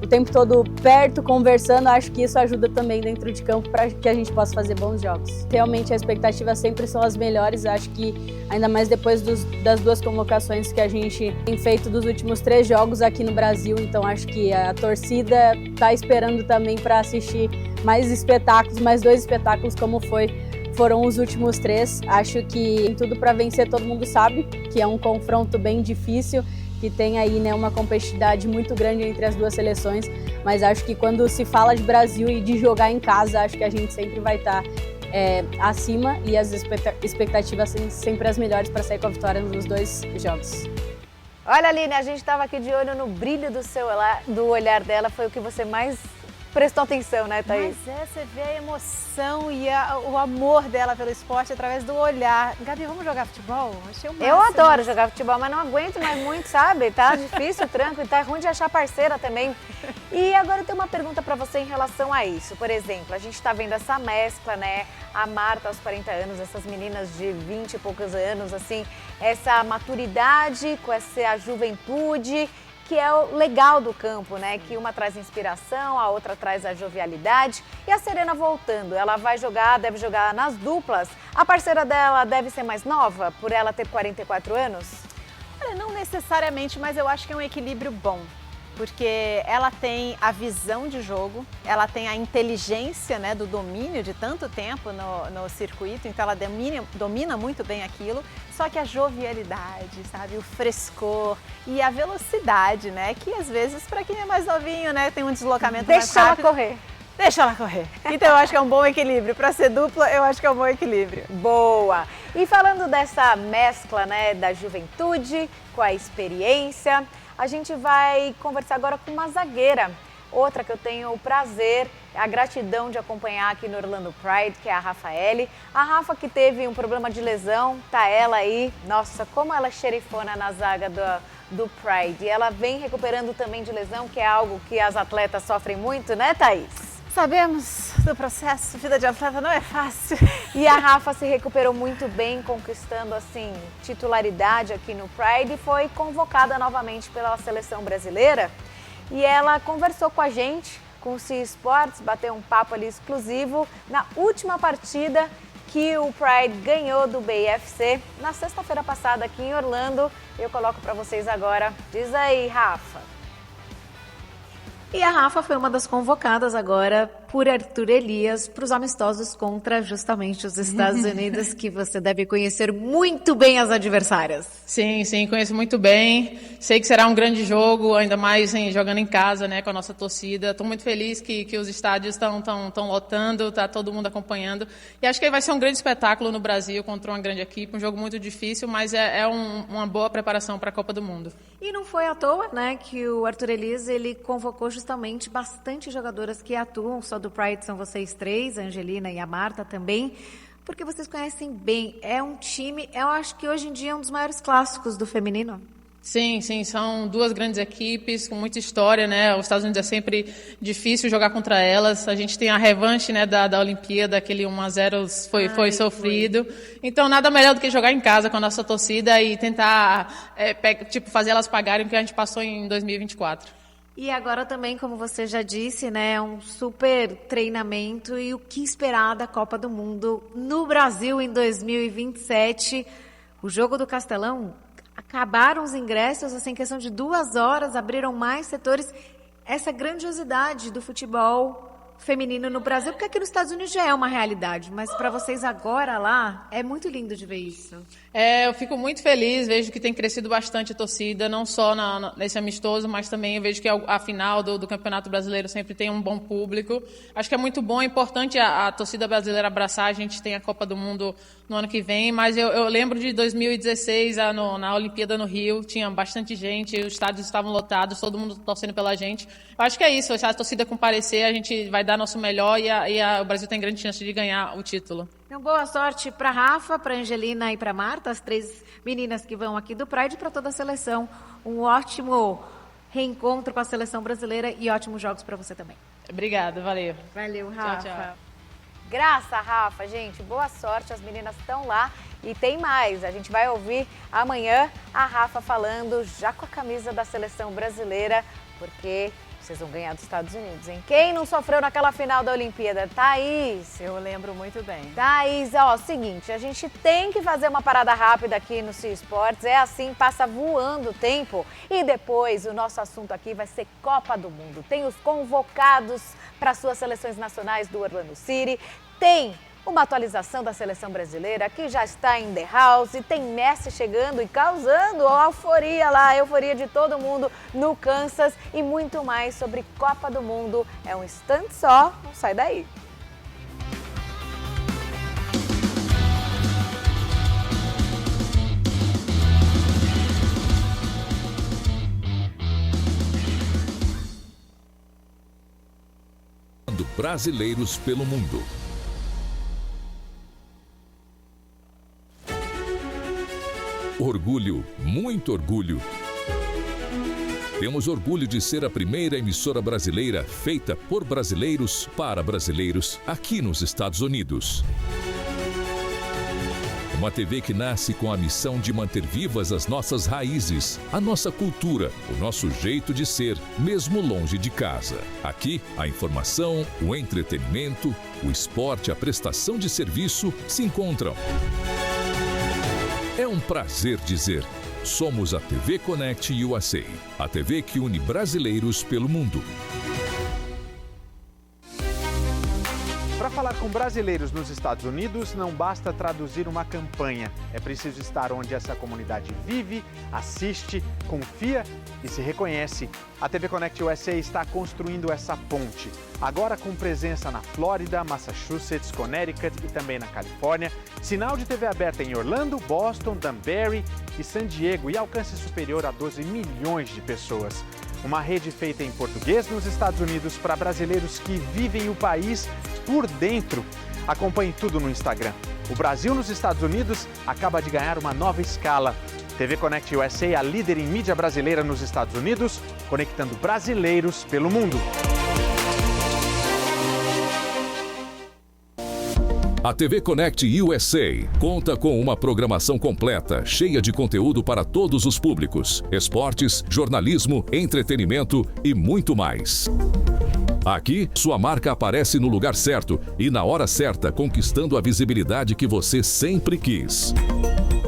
o tempo todo perto, conversando, acho que isso ajuda também dentro de campo para que a gente possa fazer bons jogos. Realmente as expectativas sempre são as melhores, acho que ainda mais depois das 2 convocações que a gente tem feito dos últimos 3 jogos aqui no Brasil, então acho que a torcida está esperando também para assistir mais espetáculos, mais 2 espetáculos como foram os últimos 3. Acho que tem tudo para vencer, todo mundo sabe que é um confronto bem difícil, que tem aí, né, uma competitividade muito grande entre as 2 seleções, mas acho que quando se fala de Brasil e de jogar em casa, acho que a gente sempre vai estar acima e as expectativas são sempre as melhores para sair com a vitória nos 2 jogos. Olha, Aline, a gente estava aqui de olho no brilho do olhar dela, foi o que você mais prestou atenção, né, Thaís? Mas você vê a emoção e o amor dela pelo esporte através do olhar. Gabi, vamos jogar futebol? Achei o máximo. Eu adoro jogar futebol, mas não aguento mais muito, sabe? Tá difícil o tranco e tá ruim de achar parceira também. E agora eu tenho uma pergunta pra você em relação a isso. Por exemplo, a gente tá vendo essa mescla, né? A Marta aos 40 anos, essas meninas de 20 e poucos anos, assim, essa maturidade com essa juventude, que é o legal do campo, né? Que uma traz inspiração, a outra traz a jovialidade. E a Serena voltando, ela deve jogar nas duplas. A parceira dela deve ser mais nova, por ela ter 44 anos? Olha, não necessariamente, mas eu acho que é um equilíbrio bom. porque ela tem a visão de jogo, ela tem a inteligência, né, do domínio de tanto tempo no circuito, então ela domina muito bem aquilo, só que a jovialidade, sabe, o frescor e a velocidade, né, que às vezes para quem é mais novinho, né, tem um deslocamento mais rápido. Deixa ela correr. Deixa ela correr. Então eu acho que é um bom equilíbrio. Para ser dupla, eu acho que é um bom equilíbrio. Boa! E falando dessa mescla, né, da juventude com a experiência, a gente vai conversar agora com uma zagueira. Outra que eu tenho o prazer, a gratidão de acompanhar aqui no Orlando Pride, que é a Rafaele. A Rafa que teve um problema de lesão, tá ela aí. Nossa, como ela é xerifona na zaga do Pride. E ela vem recuperando também de lesão, que é algo que as atletas sofrem muito, né, Thaís? Sabemos do processo, vida de atleta não é fácil. E a Rafa se recuperou muito bem, conquistando assim titularidade aqui no Pride e foi convocada novamente pela seleção brasileira. E ela conversou com a gente, com o C Sports, bateu um papo ali exclusivo na última partida que o Pride ganhou do BIFC na sexta-feira passada aqui em Orlando. Eu coloco para vocês agora. Diz aí, Rafa. E a Rafa foi uma das convocadas agora por Arthur Elias para os amistosos contra justamente os Estados Unidos, que você deve conhecer muito bem as adversárias. Sim, conheço muito bem. Sei que será um grande jogo, ainda mais jogando em casa, né, com a nossa torcida. Estou muito feliz que os estádios estão lotando, está todo mundo acompanhando. E acho que vai ser um grande espetáculo no Brasil contra uma grande equipe, um jogo muito difícil, mas é uma boa preparação para a Copa do Mundo. E não foi à toa, né, que o Arthur Elias ele convocou justamente bastante jogadoras que atuam, só do Pride são vocês três, a Angelina e a Marta também, porque vocês conhecem bem. É um time, eu acho que hoje em dia é um dos maiores clássicos do feminino. Sim, são duas grandes equipes com muita história, né? Os Estados Unidos é sempre difícil jogar contra elas. A gente tem a revanche, né, da Olimpíada, aquele 1-0 foi sofrido. Então, nada melhor do que jogar em casa com a nossa torcida e tentar fazer elas pagarem o que a gente passou em 2024. E agora também, como você já disse, né, um super treinamento e o que esperar da Copa do Mundo no Brasil em 2027. O jogo do Castelão, acabaram os ingressos, assim, em questão de 2 horas, abriram mais setores. Essa grandiosidade do futebol feminino no Brasil, porque aqui nos Estados Unidos já é uma realidade, mas para vocês agora lá, é muito lindo de ver isso. Eu fico muito feliz, vejo que tem crescido bastante a torcida, não só nesse amistoso, mas também eu vejo que a final do Campeonato Brasileiro sempre tem um bom público. Acho que é muito bom, é importante a torcida brasileira abraçar, a gente tem a Copa do Mundo no ano que vem, mas eu lembro de 2016, na Olimpíada no Rio, tinha bastante gente, os estádios estavam lotados, todo mundo torcendo pela gente. Eu acho que é isso, se a torcida comparecer, a gente vai dar nosso melhor e o Brasil tem grande chance de ganhar o título. Então, boa sorte para a Rafa, para a Angelina e para a Marta, as 3 meninas que vão aqui do Pride, para toda a seleção. Um ótimo reencontro com a seleção brasileira e ótimos jogos para você também. Obrigada, valeu. Valeu, Rafa. Tchau. Graça, Rafa, gente, boa sorte, as meninas estão lá e tem mais. A gente vai ouvir amanhã a Rafa falando já com a camisa da seleção brasileira, porque vocês vão ganhar dos Estados Unidos, hein? Quem não sofreu naquela final da Olimpíada? Thaís. Eu lembro muito bem. Thaís, seguinte, a gente tem que fazer uma parada rápida aqui no C Sports, é assim, passa voando o tempo. E depois o nosso assunto aqui vai ser Copa do Mundo. Tem os convocados para suas seleções nacionais do Orlando City, tem uma atualização da seleção brasileira que já está em The House, tem Messi chegando e causando a euforia de todo mundo no Kansas e muito mais sobre Copa do Mundo. É um instante só, não sai daí. Brasileiros pelo mundo. Orgulho, muito orgulho. Temos orgulho de ser a primeira emissora brasileira feita por brasileiros para brasileiros aqui nos Estados Unidos. Uma TV que nasce com a missão de manter vivas as nossas raízes, a nossa cultura, o nosso jeito de ser, mesmo longe de casa. Aqui, a informação, o entretenimento, o esporte, a prestação de serviço se encontram. É um prazer dizer, Somos a TV Connect USA, a TV que une brasileiros pelo mundo. Para falar com brasileiros nos Estados Unidos, não basta traduzir uma campanha. É preciso estar onde essa comunidade vive, assiste, confia e se reconhece. A TV Connect USA está construindo essa ponte. Agora com presença na Flórida, Massachusetts, Connecticut e também na Califórnia. Sinal de TV aberta em Orlando, Boston, Danbury e San Diego e alcance superior a 12 milhões de pessoas. Uma rede feita em português nos Estados Unidos para brasileiros que vivem o país por dentro. Acompanhe tudo no Instagram. O Brasil nos Estados Unidos acaba de ganhar uma nova escala. TV Connect USA, a líder em mídia brasileira nos Estados Unidos, conectando brasileiros pelo mundo. A TV Connect USA conta com uma programação completa, cheia de conteúdo para todos os públicos: esportes, jornalismo, entretenimento e muito mais. Aqui, sua marca aparece no lugar certo e na hora certa, conquistando a visibilidade que você sempre quis.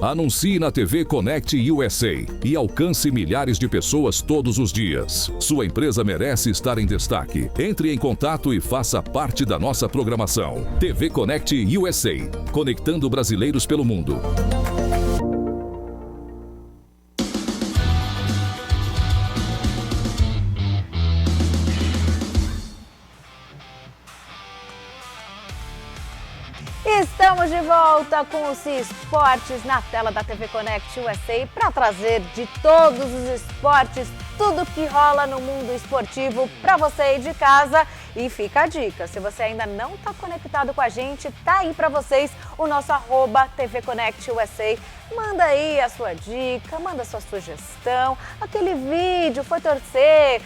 Anuncie na TV Connect USA e alcance milhares de pessoas todos os dias. Sua empresa merece estar em destaque. Entre em contato e faça parte da nossa programação. TV Connect USA, conectando brasileiros pelo mundo. Estamos de volta com o CI Esportes na tela da TV Connect USA para trazer de todos os esportes, tudo que rola no mundo esportivo para você aí de casa. E fica a dica, se você ainda não está conectado com a gente, tá aí para vocês o nosso @TV Connect USA. Manda aí a sua dica, manda a sua sugestão, aquele vídeo, foi torcer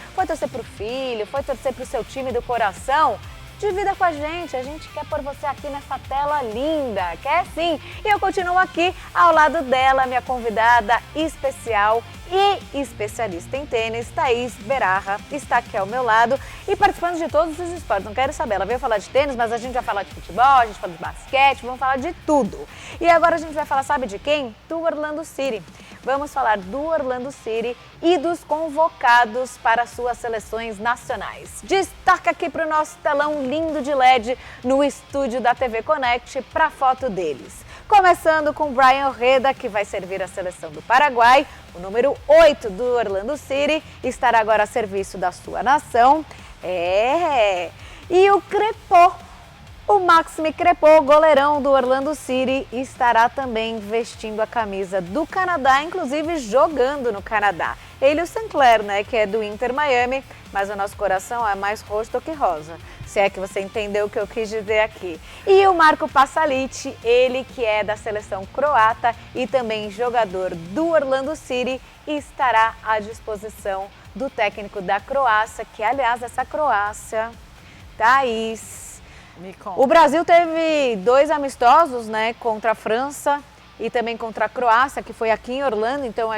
pro filho, foi torcer pro seu time do coração. Divida com a gente quer pôr você aqui nessa tela linda, quer sim? E eu continuo aqui ao lado dela, minha convidada especial e especialista em tênis, Thaís Berarra, está aqui ao meu lado e participando de todos os esportes. Não quero saber, ela veio falar de tênis, mas a gente vai falar de futebol, a gente fala de basquete, vamos falar de tudo. E agora a gente vai falar, sabe de quem? Do Orlando City. Vamos falar do Orlando City e dos convocados para suas seleções nacionais. Destaca aqui para o nosso telão lindo de LED no estúdio da TV Connect para a foto deles. Começando com Brian Reda, que vai servir a seleção do Paraguai. O número 8 do Orlando City estará agora a serviço da sua nação. E o Crepô. O Maxime Crepô, goleirão do Orlando City, estará também vestindo a camisa do Canadá, inclusive jogando no Canadá. Ele e o Sinclair, né, que é do Inter Miami, mas o nosso coração é mais roxo do que rosa, se é que você entendeu o que eu quis dizer aqui. E o Marco Pasalic, ele que é da seleção croata e também jogador do Orlando City, estará à disposição do técnico da Croácia, que aliás essa Croácia, Thaís... O Brasil teve 2 amistosos, né, contra a França e também contra a Croácia, que foi aqui em Orlando. Então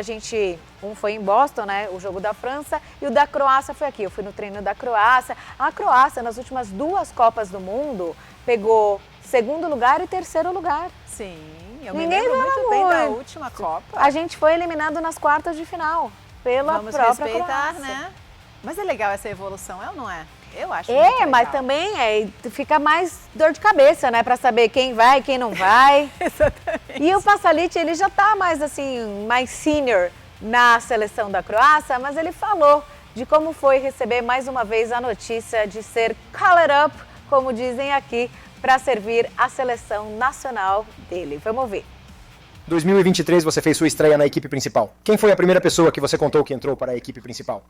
um foi em Boston, né, o jogo da França, e o da Croácia foi aqui. Eu fui no treino da Croácia. A Croácia, nas últimas 2 Copas do Mundo, pegou 2º lugar e 3º lugar. Sim, eu me lembro muito bem da última Copa. A gente foi eliminado nas quartas de final pela própria respeitar, Croácia. Né? Mas é legal essa evolução, é ou não é? Eu acho mas também fica mais dor de cabeça, né? Pra saber quem vai, quem não vai. Exatamente. E o Pasalic, ele já tá mais assim, mais senior na seleção da Croácia, mas ele falou de como foi receber mais uma vez a notícia de ser called up, como dizem aqui, para servir a seleção nacional dele. Vamos ver. 2023 você fez sua estreia na equipe principal. Quem foi a primeira pessoa que você contou que entrou para a equipe principal?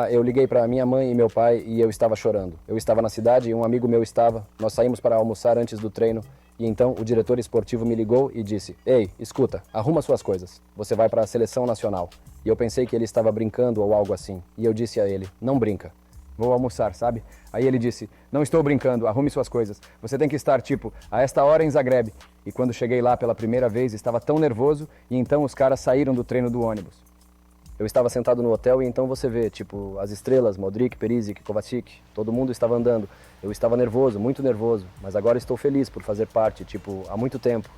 Eu liguei para minha mãe e meu pai e eu estava chorando. Eu estava na cidade e um amigo meu estava. Nós saímos para almoçar antes do treino e então o diretor esportivo me ligou e disse: "Ei, escuta, arruma suas coisas. Você vai para a seleção nacional." E eu pensei que ele estava brincando ou algo assim. E eu disse a ele: "Não brinca. Vou almoçar, sabe?" Aí ele disse: "Não estou brincando, arrume suas coisas. Você tem que estar, a esta hora em Zagreb." E quando cheguei lá pela primeira vez, estava tão nervoso e então os caras saíram do treino do ônibus. Eu estava sentado no hotel e então você vê, as estrelas, Modric, Perisic, Kovacic, todo mundo estava andando. Eu estava nervoso, muito nervoso, mas agora estou feliz por fazer parte, há muito tempo.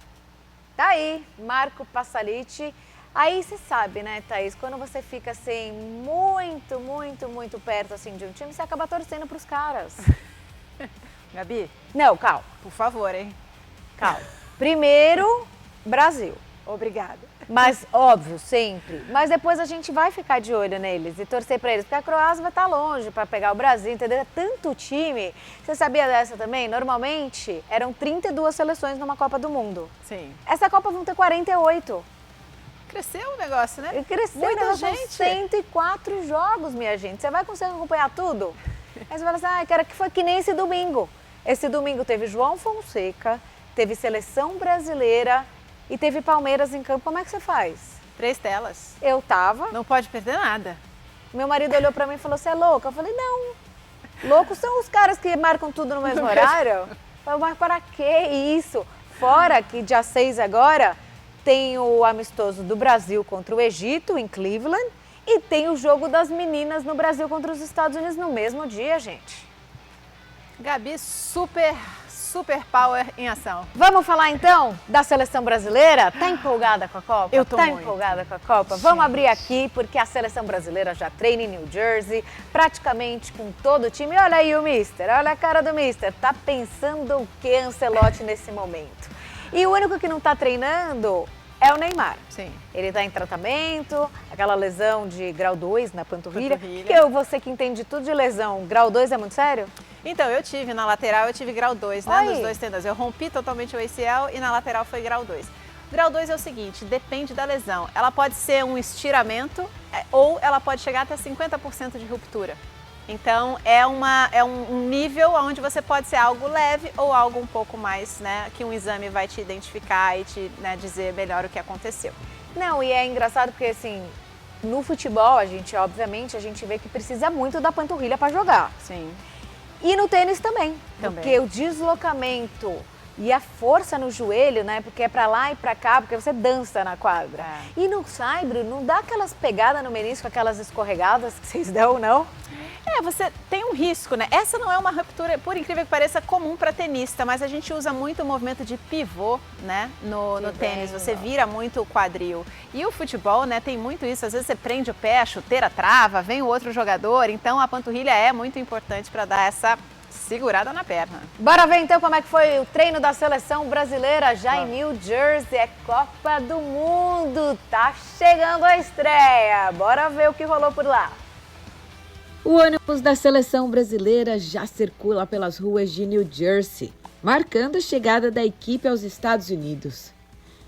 Tá aí, Marco Pasalic. Aí você sabe, né, Thaís, quando você fica assim, muito perto assim, de um time, você acaba torcendo pros caras. Gabi? Não, calma. Por favor, hein? Calma. Primeiro, Brasil. Obrigada. Mas, óbvio, sempre. Mas depois a gente vai ficar de olho neles e torcer pra eles, porque a Croácia vai estar longe pra pegar o Brasil, entendeu? É tanto time. Você sabia dessa também? Normalmente, eram 32 seleções numa Copa do Mundo. Sim. Essa Copa vão ter 48. Cresceu o negócio, né? Cresceu, muita são gente. 104 jogos, minha gente. Você vai conseguir acompanhar tudo? Aí você fala assim, cara, que foi que nem esse domingo. Esse domingo teve João Fonseca, teve Seleção Brasileira e teve Palmeiras em campo. Como é que você faz? 3 telas. Eu tava. Não pode perder nada. Meu marido olhou pra mim e falou, você é louca? Eu falei, não. Loucos são os caras que marcam tudo no mesmo horário. Eu falei, mas para que isso? Fora que dia 6 agora tem o amistoso do Brasil contra o Egito, em Cleveland, e tem o jogo das meninas no Brasil contra os Estados Unidos no mesmo dia, gente. Gabi, super power em ação. Vamos falar então da seleção brasileira? Tá empolgada com a Copa? Eu tô muito. Empolgada com a Copa? Gente. Vamos abrir aqui, porque a seleção brasileira já treina em New Jersey, praticamente com todo o time. Olha aí o Mister, olha a cara do Mister. Tá pensando o que, Ancelotti, nesse momento? E o único que não tá treinando é o Neymar. Sim. Ele tá em tratamento, aquela lesão de grau 2 na panturrilha. Que você que entende tudo de lesão, grau 2 é muito sério? Então, eu tive na lateral, eu tive grau 2, né, nos 2 tendões. Eu rompi totalmente o ACL e na lateral foi grau 2. Grau 2 é o seguinte, depende da lesão. Ela pode ser um estiramento ou ela pode chegar até 50% de ruptura. Então, é um nível onde você pode ser algo leve ou algo um pouco mais, né, que um exame vai te identificar e te, né, dizer melhor o que aconteceu. Não, e é engraçado porque, assim, no futebol, obviamente, a gente vê que precisa muito da panturrilha para jogar. Sim. E no tênis também, porque o deslocamento e a força no joelho, né, porque é pra lá e pra cá, porque você dança na quadra. E no saibro, não dá aquelas pegadas no menisco, aquelas escorregadas que vocês dão, não? Você tem um risco, né? Essa não é uma ruptura, por incrível que pareça, comum para tenista, mas a gente usa muito o movimento de pivô, né, no tênis. Você vira muito o quadril. E o futebol, né, tem muito isso. Às vezes você prende o pé, a chuteira trava, vem o outro jogador. Então a panturrilha é muito importante para dar essa segurada na perna. Bora ver então como é que foi o treino da seleção brasileira já em New Jersey. É Copa do Mundo, tá chegando a estreia. Bora ver o que rolou por lá. O ônibus da seleção brasileira já circula pelas ruas de New Jersey, marcando a chegada da equipe aos Estados Unidos.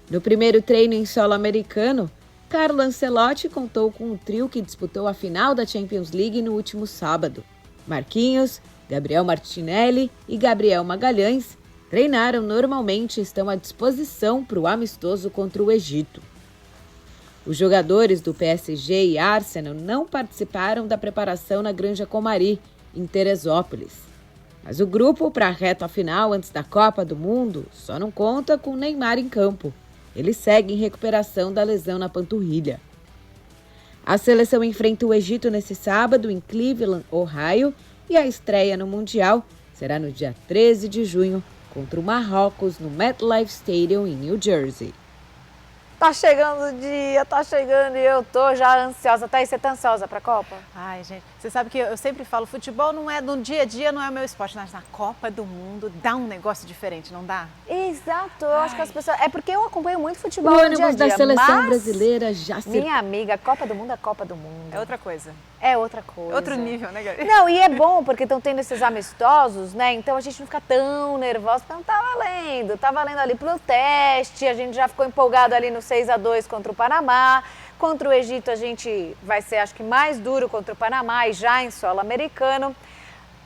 No primeiro treino em solo americano, Carlo Ancelotti contou com um trio que disputou a final da Champions League no último sábado. Marquinhos, Gabriel Martinelli e Gabriel Magalhães treinaram normalmente e estão à disposição para o amistoso contra o Egito. Os jogadores do PSG e Arsenal não participaram da preparação na Granja Comari, em Teresópolis. Mas o grupo para a reta final antes da Copa do Mundo só não conta com o Neymar em campo. Ele segue em recuperação da lesão na panturrilha. A seleção enfrenta o Egito nesse sábado em Cleveland, Ohio, e a estreia no Mundial será no dia 13 de junho contra o Marrocos no MetLife Stadium em New Jersey. Tá chegando o dia, tá chegando e eu tô já ansiosa. Thaís, você tá ansiosa pra Copa? Ai, gente, você sabe que eu sempre falo, futebol não é, no dia a dia não é o meu esporte, mas na Copa do Mundo dá um negócio diferente, não dá? Exato, eu acho que as pessoas... É porque eu acompanho muito futebol o no ônibus dia a dia, da seleção mas brasileira já se... Minha amiga, Copa do Mundo é Copa do Mundo. É outra coisa. É outra coisa. Outro nível, né, Gabi? Não, e é bom porque estão tendo esses amistosos, né? Então a gente não fica tão nervosa, porque não tá valendo ali pro teste, a gente já ficou empolgado ali no 6-2 contra o Panamá. Contra o Egito a gente vai ser, acho que, mais duro contra o Panamá e já em solo americano.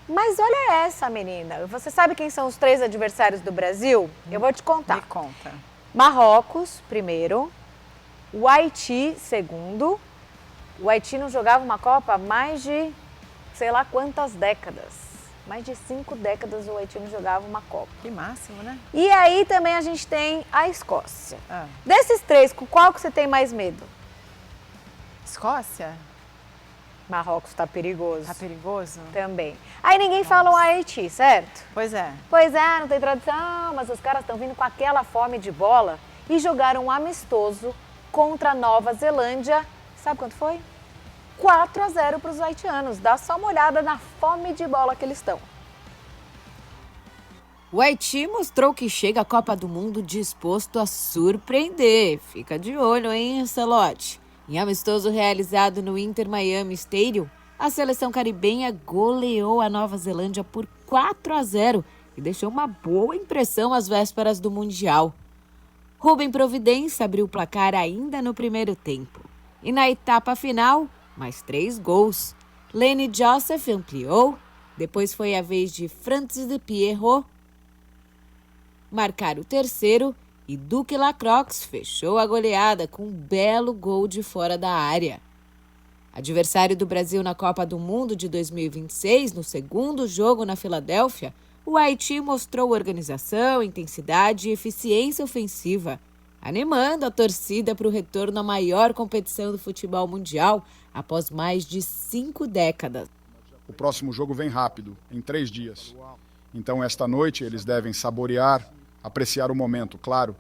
Mas olha essa, menina. Você sabe quem são os 3 adversários do Brasil? Eu vou te contar. Me conta. Marrocos, primeiro. O Haiti, segundo. O Haiti não jogava uma Copa há mais de, sei lá quantas décadas. Mais de 5 décadas o Haiti não jogava uma Copa. Que máximo, né? E aí também a gente tem a Escócia. Desses 3, com qual que você tem mais medo? Escócia? Marrocos tá perigoso. Tá perigoso? Também. Aí ninguém fala o Haiti, certo? Pois é. Pois é, não tem tradição, mas os caras estão vindo com aquela fome de bola e jogaram um amistoso contra a Nova Zelândia. Sabe quanto foi? 4-0 para os haitianos. Dá só uma olhada na fome de bola que eles estão. O Haiti mostrou que chega à Copa do Mundo disposto a surpreender. Fica de olho, hein, Ancelotti? Em amistoso realizado no Inter Miami Stadium, a seleção caribenha goleou a Nova Zelândia por 4-0 e deixou uma boa impressão às vésperas do Mundial. Rubem Providência abriu o placar ainda no primeiro tempo. E na etapa final, mais 3 gols. Lenny Joseph ampliou, depois foi a vez de Francis de Pierrot marcar o terceiro e Duque Lacroix fechou a goleada com um belo gol de fora da área. Adversário do Brasil na Copa do Mundo de 2026, no segundo jogo na Filadélfia, o Haiti mostrou organização, intensidade e eficiência ofensiva, animando a torcida para o retorno à maior competição do futebol mundial após mais de 5 décadas. O próximo jogo vem rápido, em 3 dias. Então, esta noite, eles devem saborear, apreciar o momento, claro.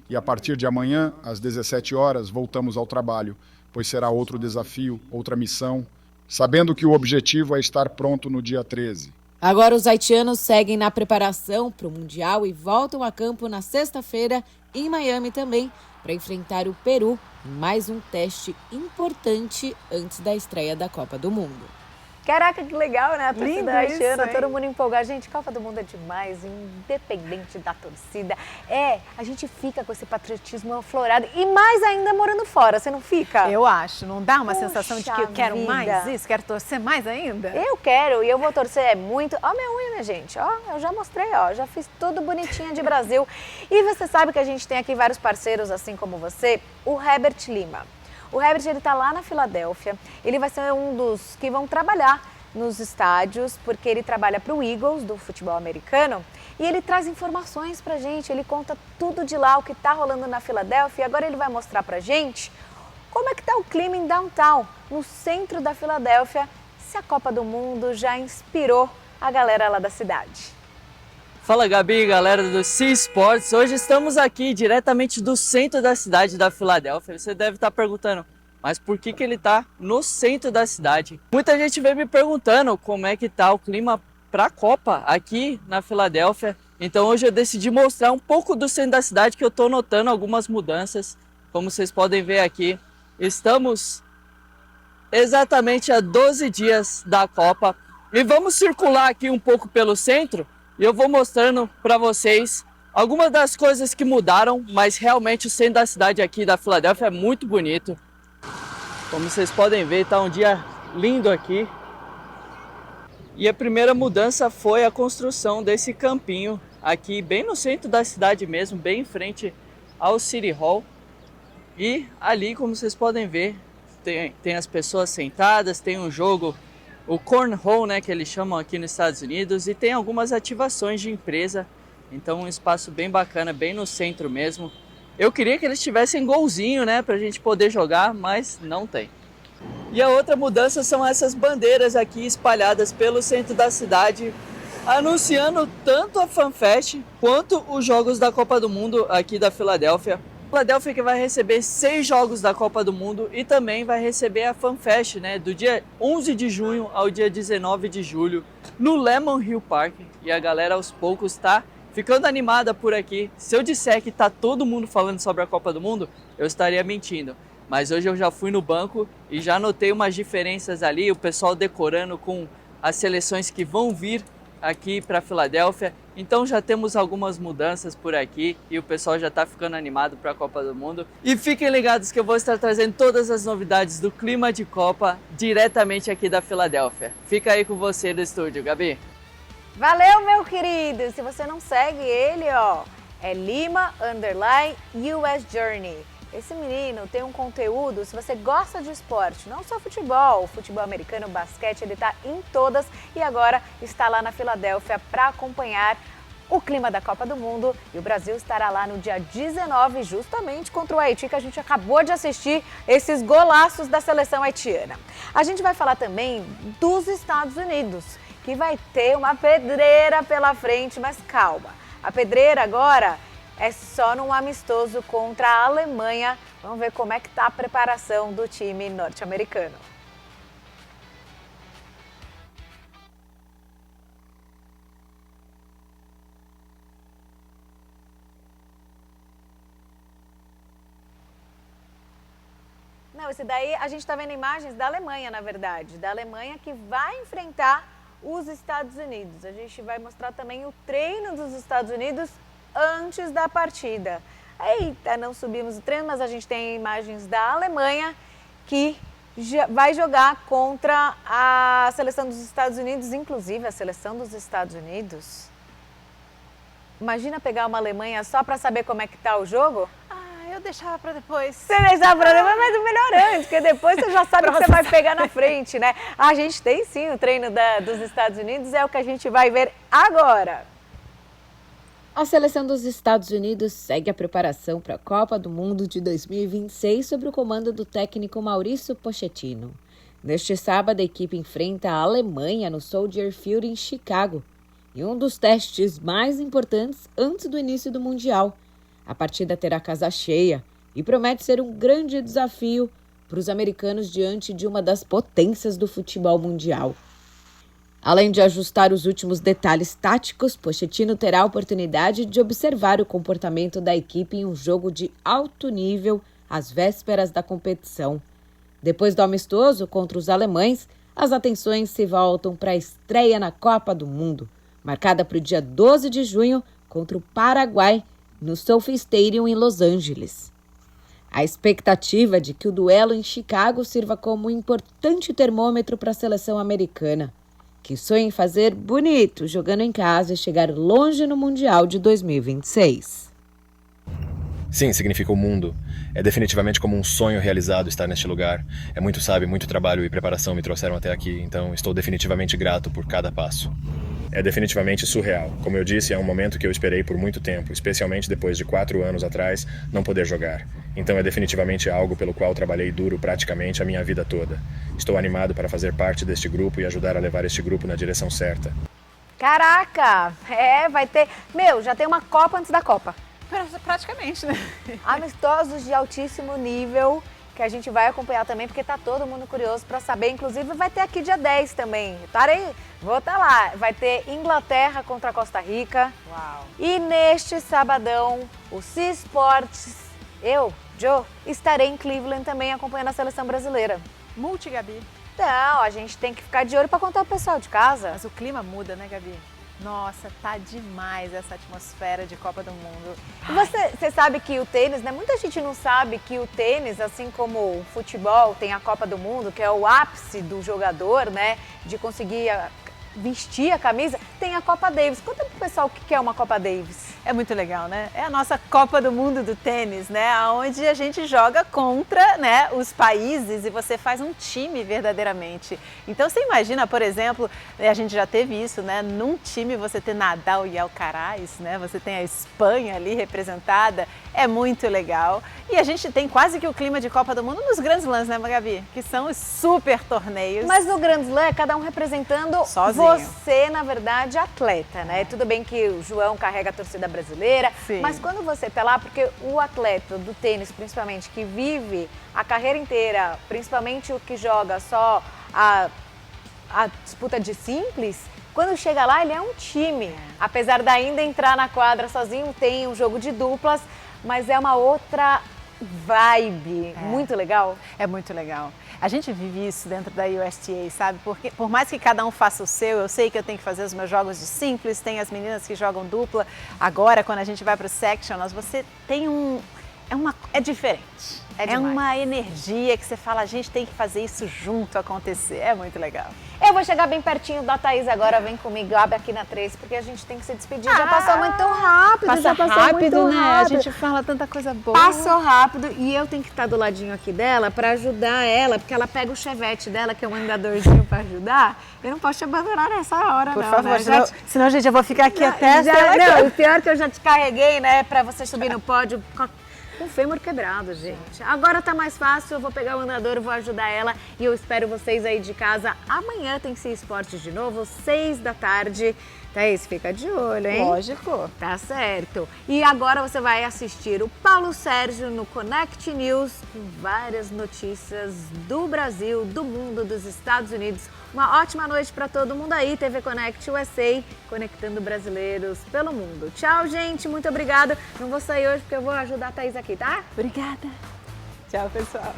E a partir de amanhã, às 17 horas, voltamos ao trabalho, pois será outro desafio, outra missão, sabendo que o objetivo é estar pronto no dia 13. Agora os haitianos seguem na preparação para o Mundial e voltam a campo na sexta-feira, em Miami também, para enfrentar o Peru em mais um teste importante antes da estreia da Copa do Mundo. Caraca, que legal, né? A torcida haitiana, isso, todo mundo empolgado. Gente, Copa do Mundo é demais, independente da torcida. A gente fica com esse patriotismo aflorado e mais ainda morando fora, você não fica? Eu acho, não dá uma Puxa sensação de que eu quero vida. mais isso, quero torcer mais ainda? Eu quero e eu vou torcer muito. Ó minha unha, minha gente, ó, eu já mostrei, ó, já fiz tudo bonitinha de Brasil. E você sabe que a gente tem aqui vários parceiros, assim como você, o Herbert Lima. O Herbert, ele tá lá na Filadélfia, ele vai ser um dos que vão trabalhar nos estádios, porque ele trabalha para o Eagles, do futebol americano, e ele traz informações pra gente, ele conta tudo de lá, o que tá rolando na Filadélfia, e agora ele vai mostrar pra gente como é que tá o clima em downtown, no centro da Filadélfia, se a Copa do Mundo já inspirou a galera lá da cidade. Fala Gabi, galera do C Sports. Hoje estamos aqui diretamente do centro da cidade da Filadélfia. Você deve estar perguntando, mas por que ele está no centro da cidade? Muita gente vem me perguntando como é que está o clima para a Copa aqui na Filadélfia. Então hoje eu decidi mostrar um pouco do centro da cidade, que eu estou notando algumas mudanças. Como vocês podem ver aqui, estamos exatamente a 12 dias da Copa. E vamos circular aqui um pouco pelo centro. E eu vou mostrando para vocês algumas das coisas que mudaram, mas realmente o centro da cidade aqui da Filadélfia é muito bonito. Como vocês podem ver, está um dia lindo aqui. E a primeira mudança foi a construção desse campinho aqui bem no centro da cidade mesmo, bem em frente ao City Hall. E ali, como vocês podem ver, tem as pessoas sentadas, tem um jogo, o cornhole, né, que eles chamam aqui nos Estados Unidos, e tem algumas ativações de empresa. Então um espaço bem bacana, bem no centro mesmo. Eu queria que eles tivessem golzinho, né, pra gente poder jogar, mas não tem. E a outra mudança são essas bandeiras aqui espalhadas pelo centro da cidade, anunciando tanto a FanFest quanto os jogos da Copa do Mundo aqui da Filadélfia. Filadélfia que vai receber 6 jogos da Copa do Mundo e também vai receber a FanFest, né, do dia 11 de junho ao dia 19 de julho no Lemon Hill Park. E a galera aos poucos está ficando animada por aqui. Se eu disser que tá todo mundo falando sobre a Copa do Mundo, eu estaria mentindo. Mas hoje eu já fui no banco e já notei umas diferenças ali, o pessoal decorando com as seleções que vão vir aqui para Filadélfia. Então já temos algumas mudanças por aqui e o pessoal já está ficando animado para a Copa do Mundo. E fiquem ligados que eu vou estar trazendo todas as novidades do clima de Copa diretamente aqui da Filadélfia. Fica aí com você do estúdio, Gabi. Valeu, meu querido! Se você não segue ele, ó, é Lima_US Journey. Esse menino tem um conteúdo, se você gosta de esporte, não só futebol americano, basquete, ele tá em todas e agora está lá na Filadélfia para acompanhar o clima da Copa do Mundo. E o Brasil estará lá no dia 19, justamente contra o Haiti, que a gente acabou de assistir esses golaços da seleção haitiana. A gente vai falar também dos Estados Unidos, que vai ter uma pedreira pela frente, mas calma. A pedreira agora é só num amistoso contra a Alemanha. Vamos ver como é que tá a preparação do time norte-americano. Não, esse daí a gente está vendo imagens da Alemanha, na verdade. Da Alemanha que vai enfrentar os Estados Unidos. A gente vai mostrar também o treino dos Estados Unidos antes da partida. Eita, não subimos o treino, mas a gente tem imagens da Alemanha que vai jogar contra a seleção dos Estados Unidos, inclusive a seleção dos Estados Unidos. Imagina pegar uma Alemanha só para saber como é que tá o jogo? Eu deixava para depois. Você deixava para depois, mas o melhor antes, porque depois você já sabe o que você vai pegar na frente, né? A gente tem sim o treino dos Estados Unidos, é o que a gente vai ver agora. A seleção dos Estados Unidos segue a preparação para a Copa do Mundo de 2026 sob o comando do técnico Mauricio Pochettino. Neste sábado, a equipe enfrenta a Alemanha no Soldier Field em Chicago, em um dos testes mais importantes antes do início do Mundial. A partida terá casa cheia e promete ser um grande desafio para os americanos diante de uma das potências do futebol mundial. Além de ajustar os últimos detalhes táticos, Pochettino terá a oportunidade de observar o comportamento da equipe em um jogo de alto nível às vésperas da competição. Depois do amistoso contra os alemães, as atenções se voltam para a estreia na Copa do Mundo, marcada para o dia 12 de junho contra o Paraguai, no SoFi Stadium em Los Angeles. A expectativa é de que o duelo em Chicago sirva como um importante termômetro para a seleção americana, que sonha em fazer bonito jogando em casa e chegar longe no Mundial de 2026. Sim, significa o mundo. É definitivamente como um sonho realizado estar neste lugar. É muito sábio, muito trabalho e preparação me trouxeram até aqui, então estou definitivamente grato por cada passo. É definitivamente surreal. Como eu disse, é um momento que eu esperei por muito tempo, especialmente depois de 4 anos atrás não poder jogar. Então é definitivamente algo pelo qual trabalhei duro praticamente a minha vida toda. Estou animado para fazer parte deste grupo e ajudar a levar este grupo na direção certa. Caraca! Vai ter... já tem uma Copa antes da Copa. Praticamente, né? Amistosos de altíssimo nível, que a gente vai acompanhar também, porque tá todo mundo curioso para saber. Inclusive vai ter aqui dia 10 também. Vou estar lá. Vai ter Inglaterra contra Costa Rica. Uau! E neste sabadão, o C Sports, Jo, estarei em Cleveland também acompanhando a seleção brasileira. Gabi. Não, a gente tem que ficar de olho para contar o pessoal de casa. Mas o clima muda, né, Gabi? Nossa, tá demais essa atmosfera de Copa do Mundo. Você sabe que o tênis, né? Muita gente não sabe que o tênis, assim como o futebol, tem a Copa do Mundo, que é o ápice do jogador, né? De conseguir vestir a camisa, tem a Copa Davis. Conta pro pessoal o que é uma Copa Davis. É muito legal, né? É a nossa Copa do Mundo do tênis, né? Onde a gente joga contra, né, os países e você faz um time verdadeiramente. Então você imagina, por exemplo, a gente já teve isso, né? Num time você ter Nadal e Alcaraz, né? Você tem a Espanha ali representada, é muito legal. E a gente tem quase que o clima de Copa do Mundo nos Grand Slams, né, Gabi? Que são os super torneios. Mas no Grand Slam é cada um representando sozinho. Você, na verdade, atleta, né? Tudo bem que o João carrega a torcida brasileira, sim, mas quando você tá lá, porque o atleta do tênis, principalmente, que vive a carreira inteira, principalmente o que joga só a disputa de simples, quando chega lá, ele é um time. Apesar de ainda entrar na quadra sozinho, tem um jogo de duplas, mas é uma outra vibe. Muito legal. É muito legal. A gente vive isso dentro da USTA, sabe? Porque por mais que cada um faça o seu, eu sei que eu tenho que fazer os meus jogos de simples, tem as meninas que jogam dupla. Agora, quando a gente vai para o sectionals, você tem é diferente. É uma energia que você fala, a gente tem que fazer isso junto acontecer. É muito legal. Eu vou chegar bem pertinho da Thaís agora, vem comigo, abre aqui na 3, porque a gente tem que se despedir. Já passou muito rápido, passa muito rápido. A rápido. gente fala tanta coisa boa. Passou rápido e eu tenho que estar do ladinho aqui dela para ajudar ela, porque ela pega o chevette dela, que é um andadorzinho para ajudar. Eu não posso te abandonar nessa hora, por não. Favor, né? senão, gente, eu vou ficar aqui até... Não, o pior é que eu já te carreguei, né, para você subir no pódio com o fêmur quebrado, gente. Agora tá mais fácil, eu vou pegar o andador, vou ajudar ela e eu espero vocês aí de casa. Amanhã tem C Esportes de novo, 6 da tarde. Thaís, fica de olho, hein? Lógico. Tá certo. E agora você vai assistir o Paulo Sérgio no Connect News com várias notícias do Brasil, do mundo, dos Estados Unidos. Uma ótima noite para todo mundo aí, TV Connect USA, conectando brasileiros pelo mundo. Tchau, gente. Muito obrigada. Não vou sair hoje porque eu vou ajudar a Thaís aqui, tá? Obrigada. Tchau, pessoal.